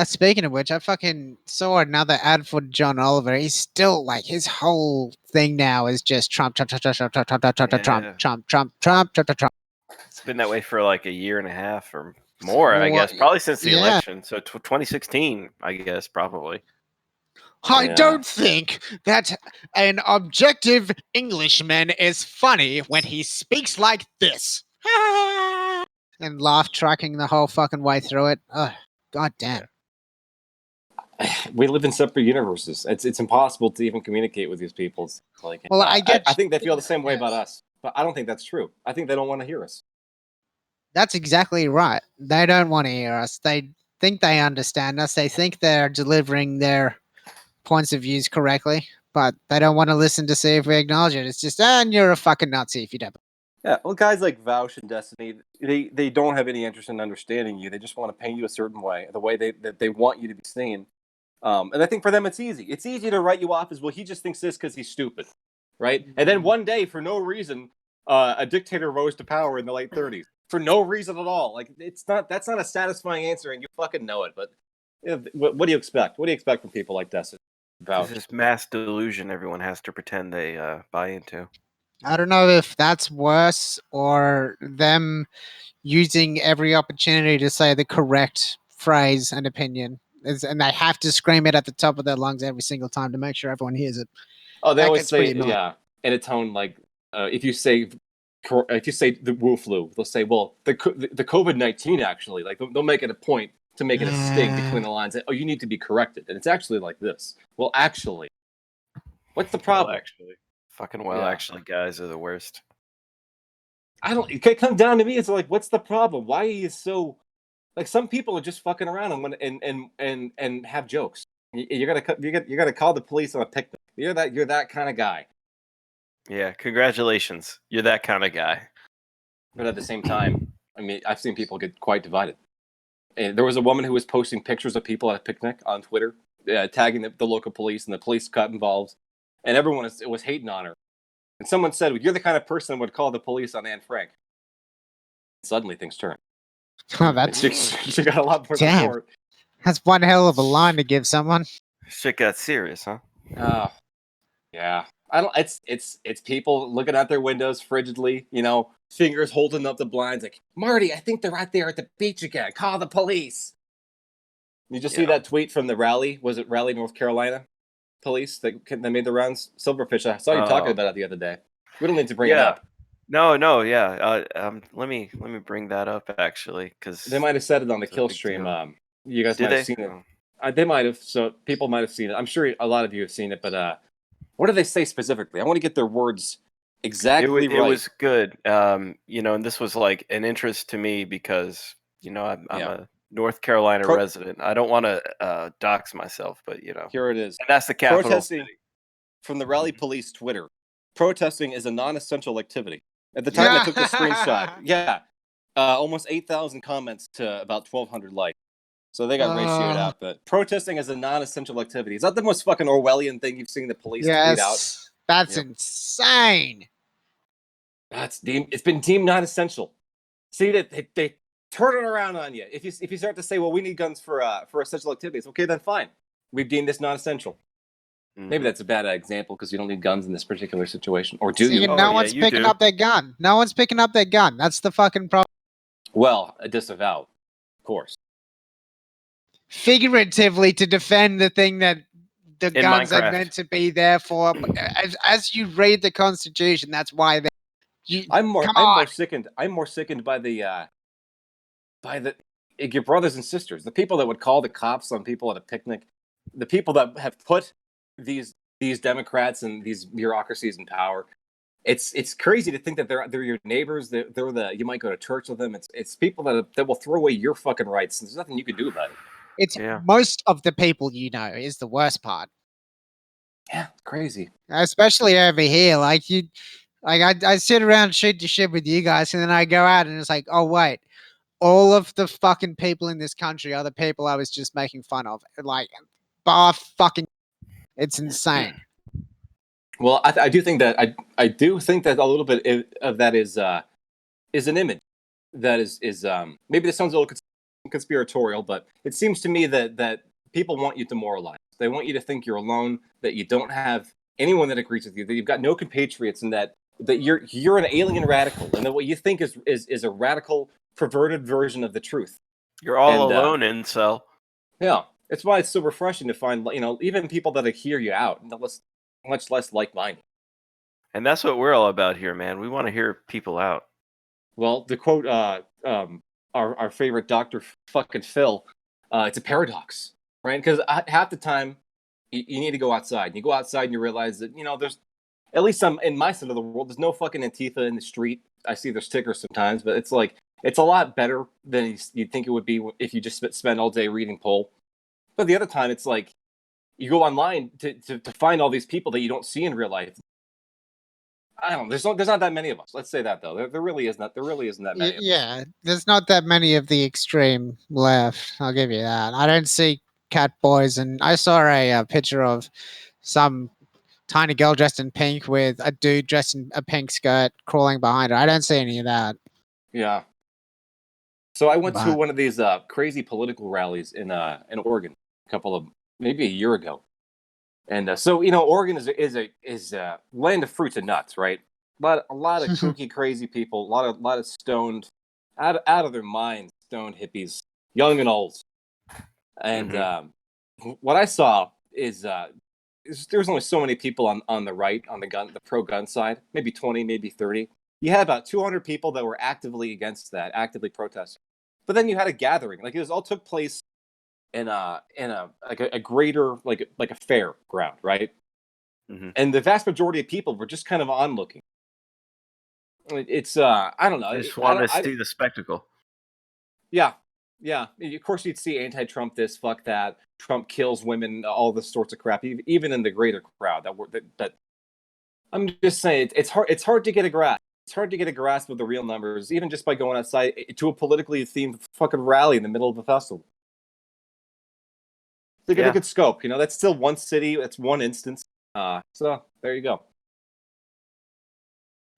Speaking of which, I fucking saw another ad for John Oliver. He's still like his whole thing now is just Trump. It's been that way for like a year and a half or more, I guess. Probably since the election. So 2016, I guess, probably. I don't think that an objective Englishman is funny when he speaks like this. And laugh tracking the whole fucking way through it. Oh, God damn. We live in separate universes. It's impossible to even communicate with these people. Like, well, I think they feel the same way about us, but I don't think that's true. I think they don't want to hear us. That's exactly right. They don't want to hear us. They think they understand us. They think they're delivering their points of views correctly, but they don't want to listen to see if we acknowledge it. It's just, and you're a fucking Nazi if you don't. Yeah, well, guys like Vaush and Destiny, they don't have any interest in understanding you. They just want to paint you a certain way, the way that they want you to be seen. And I think for them, it's easy. It's easy to write you off as, well, he just thinks this because he's stupid, right? And then one day, for no reason, a dictator rose to power in the late 30s. For no reason at all. Like, that's not a satisfying answer, and you fucking know it. But what do you expect? What do you expect from people like Destiny? It's this mass delusion everyone has to pretend they buy into. I don't know if that's worse or them using every opportunity to say the correct phrase and opinion. And they have to scream it at the top of their lungs every single time to make sure everyone hears it. Oh, they always say, yeah, in a tone like, if you say the WuFlu, they'll say, well, the COVID-19 actually, like they'll make it a point to make it a sting between the lines. Oh, you need to be corrected, and it's actually like this. Well, actually, what's the problem? Actually, guys are the worst. It comes down to me. It's like, what's the problem? Why are you so? Like, some people are just fucking around and have jokes. You're gonna call the police on a picnic. You're that kind of guy. Yeah, congratulations. You're that kind of guy. But at the same time, I mean, I've seen people get quite divided. And there was a woman who was posting pictures of people at a picnic on Twitter, tagging the local police, and the police got involved, and everyone was hating on her. And someone said, well, "You're the kind of person that would call the police on Anne Frank." Suddenly, things turn. Oh, that's she got a lot more support. That's one hell of a line to give someone. Shit got serious, huh? Yeah. It's people looking out their windows frigidly, fingers holding up the blinds like, Marty, I think they're out there at the beach again. Call the police. You just see that tweet from the Raleigh? Was it Raleigh, North Carolina police that made the rounds? Silverfish. I saw you talking about it the other day. We don't need to bring it up. No, yeah. Let me bring that up actually, because they might have said it on the kill stream. You guys might have seen it. They might have. So people might have seen it. I'm sure a lot of you have seen it. But what do they say specifically? I want to get their words exactly right. It was good. And this was like an interest to me because I'm a North Carolina resident. I don't want to dox myself, but here it is. And that's the capital Protesting city. From the Raleigh Police Twitter. Protesting is a non-essential activity. At the time I took the screenshot, almost 8,000 comments to about 1,200 likes. So they got ratioed out. But protesting is a non-essential activity. Is that the most fucking Orwellian thing you've seen the police tweet out? That's insane. It's been deemed non-essential. See that they turn it around on you. If you start to say, well, we need guns for essential activities, okay, then fine. We've deemed this non-essential. Maybe that's a bad example because you don't need guns in this particular situation. Or do you? No one's picking up their gun. No one's picking up their gun. That's the fucking problem. Well, a disavow, of course. Figuratively to defend the thing that the guns Minecraft are meant to be there for. As you read the Constitution, that's why I'm more sickened by the your brothers and sisters, the people that would call the cops on people at a picnic, the people that have put these Democrats and these bureaucracies in power. It's crazy to think that they're your neighbors. You might go to church with them. It's people that will throw away your fucking rights. And there's nothing you can do about it. It's most of the people is the worst part. Yeah, it's crazy. Especially over here, I sit around and shoot the shit with you guys, and then I go out and it's like, oh wait, all of the fucking people in this country are the people I was just making fun of. Like, bar fucking. It's insane. Well, I do think that I do think that a little bit of that is an image that is maybe this sounds a little conspiratorial, but it seems to me that people want you demoralized. They want you to think you're alone, that you don't have anyone that agrees with you, that you've got no compatriots, and that you're an alien radical, and that what you think is a radical, perverted version of the truth. You're all alone, incel. Yeah. It's why it's so refreshing to find, even people that hear you out, much less like-minded. And that's what we're all about here, man. We want to hear people out. Well, to quote our favorite Dr. fucking Phil, it's a paradox, right? Because half the time, you need to go outside. You go outside and you realize that, there's, at least in my side of the world, there's no fucking Antifa in the street. I see their stickers sometimes, but it's like, it's a lot better than you'd think it would be if you just spend all day reading Poll. But the other time, it's like you go online to find all these people that you don't see in real life. I don't know. There's not that many of us. Let's say that though. There really isn't that many. Yeah, there's not that many of the extreme left. I'll give you that. I don't see cat boys, and I saw a picture of some tiny girl dressed in pink with a dude dressed in a pink skirt crawling behind her. I don't see any of that. Yeah. So I went to one of these crazy political rallies in Oregon maybe a year ago, and so Oregon is a land of fruits and nuts, right? A lot of kooky, crazy people, a lot of stoned, out of their minds, stoned hippies, young and old. And what I saw is there's only so many people on the right, on the pro gun side, maybe 20, maybe 30. You had about 200 people that were actively against that, actively protesting. But then you had a gathering, like it all took place in a greater like a fair ground, right? Mm-hmm. And the vast majority of people were just kind of onlooking. It's I don't know. They just wanted to see the spectacle. Yeah. Of course, you'd see anti-Trump this, fuck that. Trump kills women, all this sorts of crap. Even in the greater crowd, that I'm just saying, it's hard to get a grasp. It's hard to get a grasp of the real numbers, even just by going outside to a politically themed fucking rally in the middle of a festival. To get a good scope, that's still one city, that's one instance. So there you go.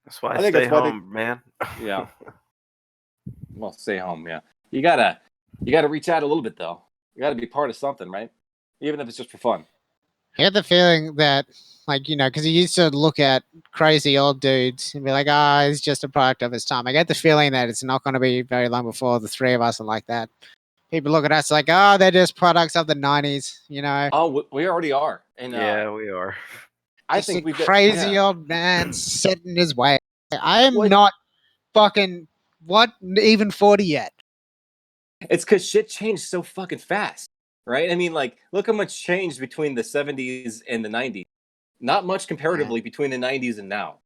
That's why I stay home, man. Yeah. Well, stay home, yeah. You gotta reach out a little bit though. You gotta be part of something, right? Even if it's just for fun. I get the feeling that, because you used to look at crazy old dudes and be like, he's just a product of his time. I get the feeling that it's not going to be very long before the three of us are like that. People look at us like, they're just products of the 90s, Oh, we already are. And yeah, we are. I think we've crazy old man set in his way. I am not fucking even 40 yet. It's because shit changed so fucking fast. right? I mean, like, look how much changed between the 70s and the 90s. Not much comparatively between the 90s and now.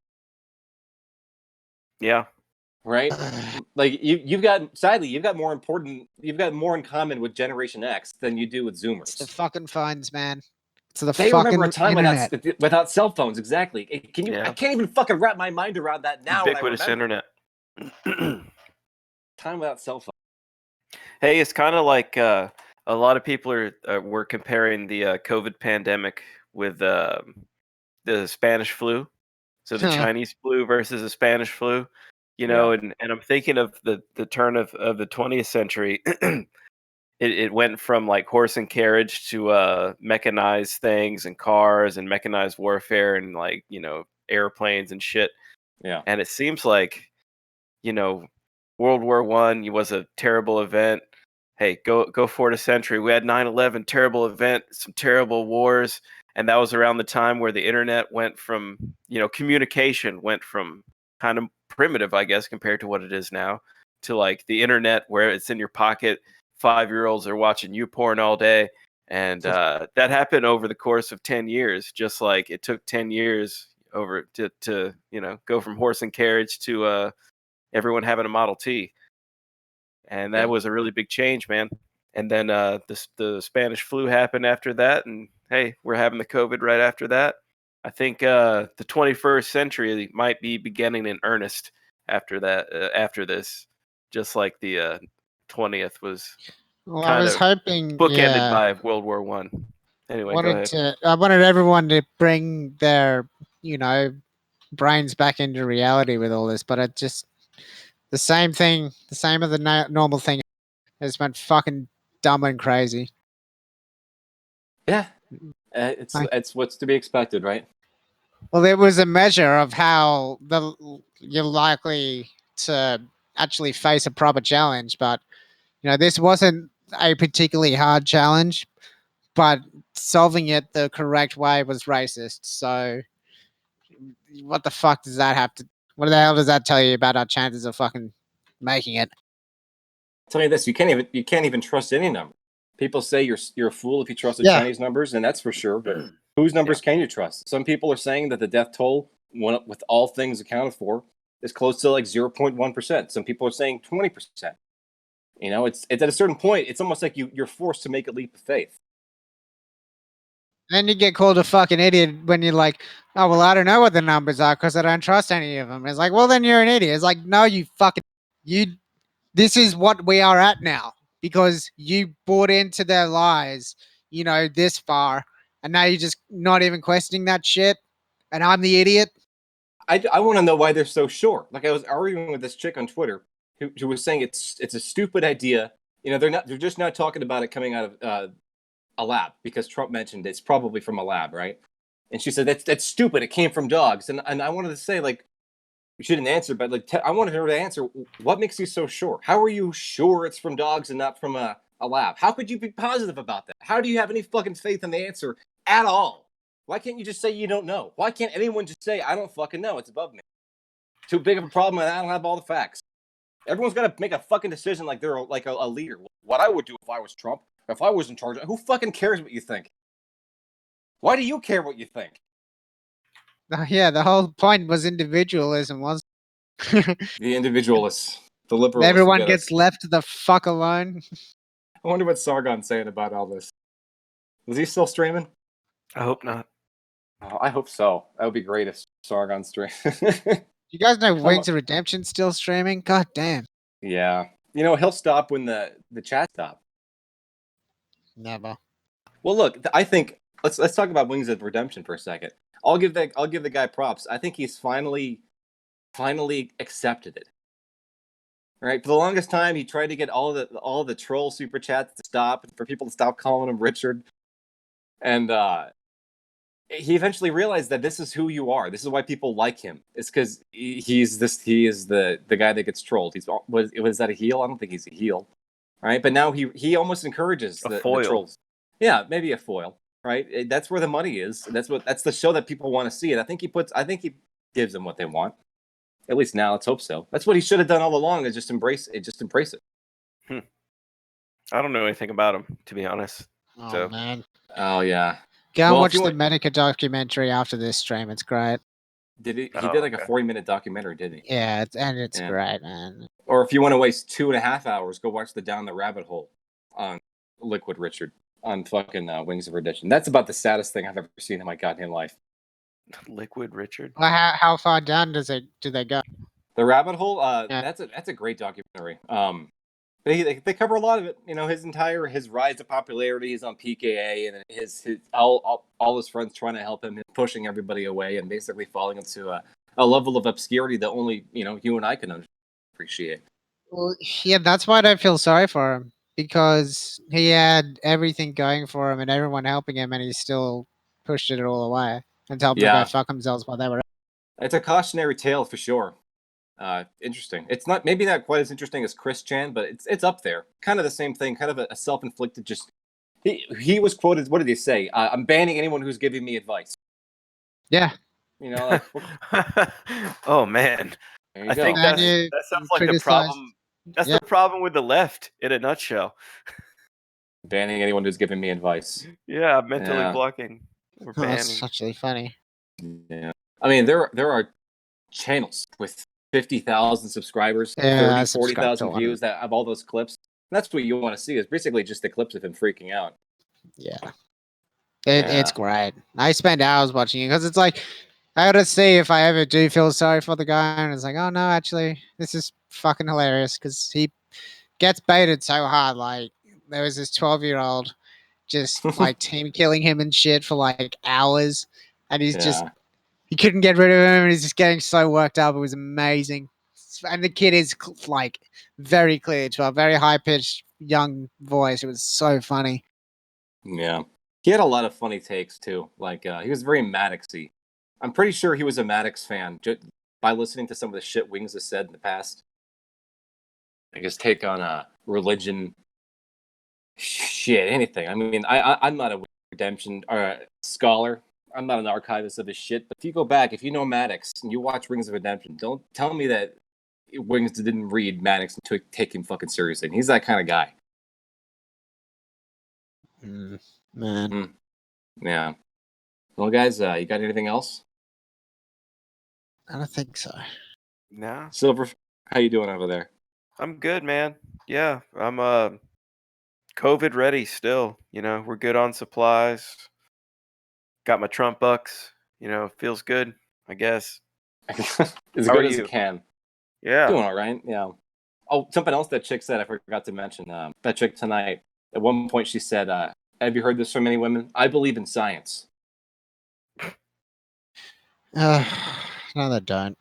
Yeah. Right? Like you've got more in common with Generation X than you do with Zoomers. It's the fucking phones, man. It's the They fucking remember a time internet. without cell phones. Exactly. Can you? Yeah. I can't even fucking wrap my mind around that now. Ubiquitous and I remember. internet. Time without cell phone. Hey, it's kind of like a lot of people were comparing the COVID pandemic with the Spanish flu. So the Chinese flu versus the Spanish flu, you know, and I'm thinking of the turn of the 20th century. It went from like horse and carriage to mechanized things and cars and mechanized warfare and like, you know, airplanes and shit. Yeah. And it seems like, you know, World War I was a terrible event. Hey, go forward a century. We had 9/11, terrible event, some terrible wars, and that was around the time where the internet went from, you know, communication went from kind of primitive, I guess, compared to what it is now, to like the internet where it's in your pocket. 5-year-olds are watching YouPorn all day, and that happened over the course of 10 years. Just like it took 10 years over to you know go from horse and carriage to everyone having a Model T. And that was a really big change, man. And then the Spanish flu happened after that, and hey, we're having the COVID right after that. I think the 21st century might be beginning in earnest after that. After this, just like the 20th was. Well, I was hoping, bookended by World War I. Anyway, go ahead. I wanted everyone to bring their, you know, brains back into reality with all this, but it just the same thing, the same of the normal thing. It's been fucking dumb and crazy. Yeah, it's what's to be expected, right? Well, there was a measure of how you're likely to actually face a proper challenge, but you know this wasn't a particularly hard challenge, but solving it the correct way was racist. So, what the fuck does that have to? What the hell does that tell you about our chances of fucking making it? I'll tell you this: you can't even trust any number. People say you're a fool if you trust the Chinese numbers, and that's for sure. But whose numbers can you trust? Some people are saying that the death toll, with all things accounted for, is close to like 0.1%. Some people are saying 20%. You know, it's at a certain point, it's almost like you're forced to make a leap of faith. Then you get called a fucking idiot when you're like, oh, well, I don't know what the numbers are because I don't trust any of them. It's like, well, then you're an idiot. It's like, no, this is what we are at now because you bought into their lies, you know, this far. And now you're just not even questioning that shit. And I'm the idiot. I want to know why they're so sure. Like I was arguing with this chick on Twitter who was saying it's a stupid idea. You know, they're just not talking about it coming out of a lab because Trump mentioned it's probably from a lab, right? And she said that's stupid. It came from dogs, and I wanted to say like she didn't answer, but like I wanted her to answer. What makes you so sure? How are you sure it's from dogs and not from a lab? How could you be positive about that? How do you have any fucking faith in the answer at all? Why can't you just say you don't know? Why can't anyone just say I don't fucking know? It's above me. Too big of a problem, and I don't have all the facts. Everyone's got to make a fucking decision like they're like a leader. What I would do if I was Trump. If I was in charge, who fucking cares what you think? Why do you care what you think? Yeah, the whole point was individualism, was the individualists, the liberals. Everyone gets left the fuck alone. I wonder what Sargon's saying about all this. Is he still streaming? I hope not. Oh, I hope so. That would be great if Sargon streamed. You guys know Wings of Redemption's still streaming? God damn. Yeah. You know, he'll stop when the chat stops. Never. Well, look, I think let's talk about Wings of Redemption for a second. I'll give the guy props. I think he's finally accepted it. Right? For the longest time, he tried to get all the troll super chats to stop, for people to stop calling him Richard, and he eventually realized that this is who you are. This is why people like him. It's because he is the guy that gets trolled. Was that a heel? I don't think he's a heel. Right, but now he almost encourages the trolls. Yeah, maybe a foil. Right, that's where the money is. That's the show that people want to see. And I think he gives them what they want. At least now, let's hope so. That's what he should have done all along. Is just embrace it. I don't know anything about him, to be honest. Oh So- man, Oh yeah. go and Well, if watch you the want- Medica documentary after this stream. It's great. Did he? He Oh, did like a okay. 40-minute documentary, didn't he? Yeah, it's Yeah. great, man. Or if you want to waste 2.5 hours, go watch the Down the Rabbit Hole on Liquid Richard on fucking Wings of Perdition. That's about the saddest thing I've ever seen in my goddamn life. Liquid Richard. Well, how far down do they go? The Rabbit Hole, Yeah. that's a great documentary. They cover a lot of it. You know, his rise to popularity. He's on PKA, and his all his friends trying to help him, pushing everybody away, and basically falling into a level of obscurity that only you and I can appreciate. Well, yeah, that's why I don't feel sorry for him, because he had everything going for him and everyone helping him, and he still pushed it all away and told them Yeah. to go fuck themselves while they were. It's a cautionary tale for sure. Interesting. It's maybe not quite as interesting as Chris Chan, but it's up there. Kind of the same thing. Kind of a self-inflicted. Just he was quoted. What did he say? I'm banning anyone who's giving me advice. Yeah. You know. Like, Oh man, there you I go. think And that you sounds like the criticized- problem. That's Yeah. the problem with the left in a nutshell. Banning anyone who's giving me advice. Yeah, mentally Yeah. blocking or Oh, that's banning. actually funny. Yeah. I mean, there are channels with 50,000 subscribers, Yeah, I 30, subscribe to 40,000 one. views that have all those clips. That's what you want to see. Is basically just the clips of him freaking out. Yeah. Yeah. It's great. I spend hours watching it because it's like I gotta see if I ever do feel sorry for the guy, and it's like, oh no, actually, this is fucking hilarious because he gets baited so hard. Like there was this 12-year-old just like team killing him and shit for like hours, and he's just Yeah. he couldn't get rid of him, and he's just getting so worked up. It was amazing, and the kid is like very clear to a very high pitched young voice. It was so funny. Yeah. He had a lot of funny takes too. Like he was very Maddoxy. I'm pretty sure he was a Maddox fan by listening to some of the shit Wings has said in the past. Like his take on religion, shit, anything. I mean, I'm not a redemption scholar. I'm not an archivist of his shit. But if you go back, if you know Maddox and you watch Rings of Redemption, don't tell me that Wings didn't read Maddox and take him fucking seriously. And he's that kind of guy. Man. Yeah. Well, guys, you got anything else? I don't think so. Nah, Silver, how you doing over there? I'm good, man. Yeah, I'm COVID ready still. You know, we're good on supplies. Got my Trump bucks. You know, feels good, I guess. As How good are as you? it can. Yeah. Doing all right. Yeah. Oh, something else that chick said I forgot to mention. That chick tonight. At one point, she said, "Have you heard this from many women? I believe in science." No, they don't.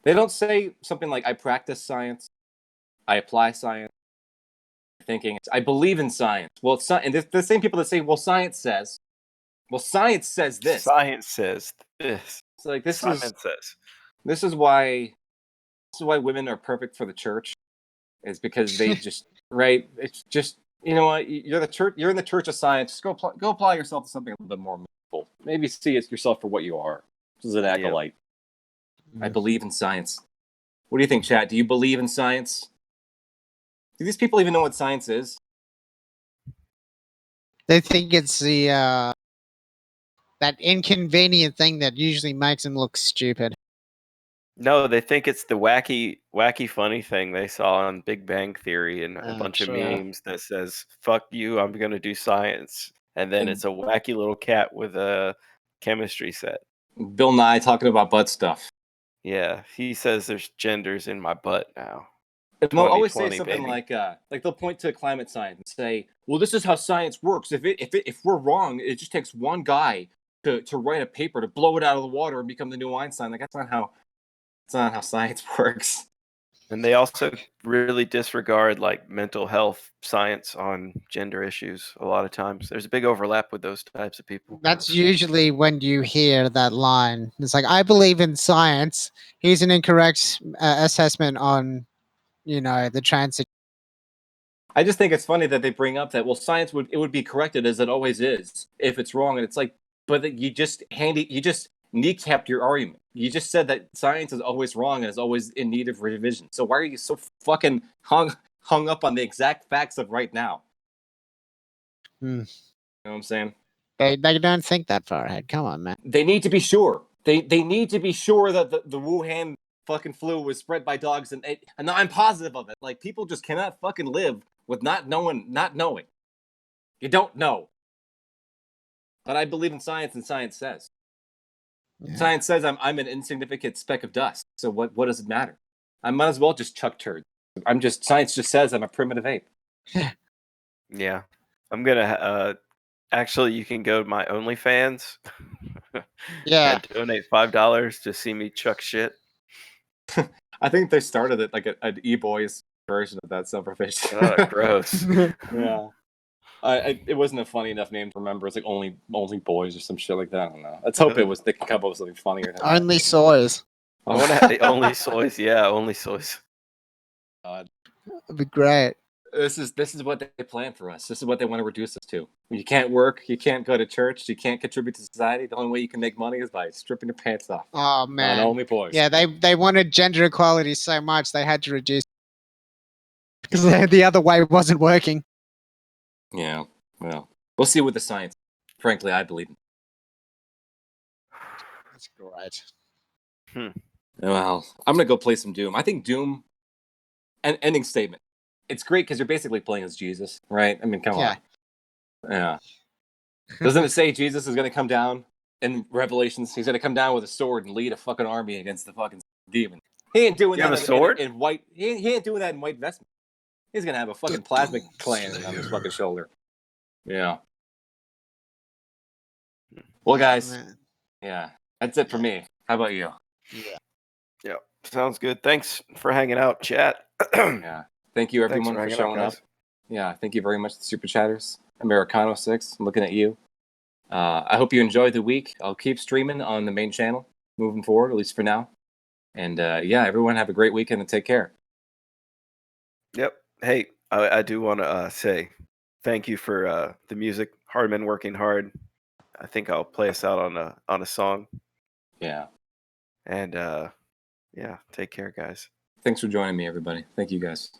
They don't say something like, "I practice science. I apply science." Thinking, "I believe in science." Well, it's and the same people that say, "Well, science says." Well, science says this. Science says this. So like this Science is says. this is why women are perfect for the church, is because they just right. It's just, you know what, you're the church. You're in the church of science. Just go apply yourself to something a little bit more meaningful. Maybe see it yourself for what you are. This is an acolyte. I believe in science. What do you think, chat? Do you believe in science? Do these people even know what science is? They think it's the that inconvenient thing that usually makes them look stupid. No, they think it's the wacky funny thing they saw on Big Bang Theory and a bunch sure. of memes that says, fuck you, I'm gonna do science. And then And- it's a wacky little cat with a chemistry set. Bill Nye talking about butt stuff. Yeah, he says there's genders in my butt now. And they'll always say 2020, something baby. like they'll point to climate science and say, "Well, this is how science works. If we're wrong, it just takes one guy to write a paper to blow it out of the water and become the new Einstein." Like that's not how science works. And they also really disregard like mental health science on gender issues a lot of times. There's a big overlap with those types of people. That's usually when you hear that line. It's like, I believe in science. Here's an incorrect assessment on, the transit. I just think it's funny that they bring up that, well, science would be corrected as it always is if it's wrong, and it's like, but you just kneecapped your argument. You just said that science is always wrong and is always in need of revision. So why are you so fucking hung up on the exact facts of right now? Hmm. You know what I'm saying? They don't think that far ahead. Come on, man. They need to be sure. They need to be sure that the Wuhan fucking flu was spread by dogs, and I'm positive of it. Like, people just cannot fucking live with not knowing. You don't know. But I believe in science, and science says. Yeah. Science says I'm an insignificant speck of dust. So what does it matter? I might as well just chuck turds. Science just says I'm a primitive ape. Yeah. I'm gonna actually, you can go to my OnlyFans. Yeah. And donate $5 to see me chuck shit. I think they started it like an E-Boys version of that silverfish. Oh, gross. Yeah. It wasn't a funny enough name to remember. It's like only boys or some shit like that. I don't know. Let's hope they can come up with something funnier than that. Only soys. I want to have the only soys. Yeah, only soys. God. That'd be great. This is what they plan for us. This is what they want to reduce us to. You can't work, you can't go to church, you can't contribute to society. The only way you can make money is by stripping your pants off. Oh man. On only boys. Yeah, they wanted gender equality so much they had to reduce because the other way wasn't working. Yeah. Well, we'll see with the science. Frankly, I believe. That's great. Well, I'm gonna go play some Doom. I think Doom. Ending statement. It's great because you're basically playing as Jesus, right? I mean, come on. Yeah. Doesn't it say Jesus is going to come down in Revelations? He's going to come down with a sword and lead a fucking army against the fucking demon. He ain't doing You have that a sword? in white. He ain't doing that in white vestment. He's going to have a fucking plasmic clan on his fucking shoulder. Yeah. Well, guys. Man. Yeah. That's it for me. How about you? Yeah. Sounds good. Thanks for hanging out, chat. Yeah. Thank you, everyone, for hanging showing out, up. Yeah. Thank you very much, the Super Chatters. Americano6, I'm looking at you. I hope you enjoyed the week. I'll keep streaming on the main channel moving forward, at least for now. And yeah, everyone have a great weekend and take care. Yep. Hey, I do want to say thank you for the music. Hardman working hard. I think I'll play us out on a song. Yeah. And yeah, take care, guys. Thanks for joining me, everybody. Thank you, guys.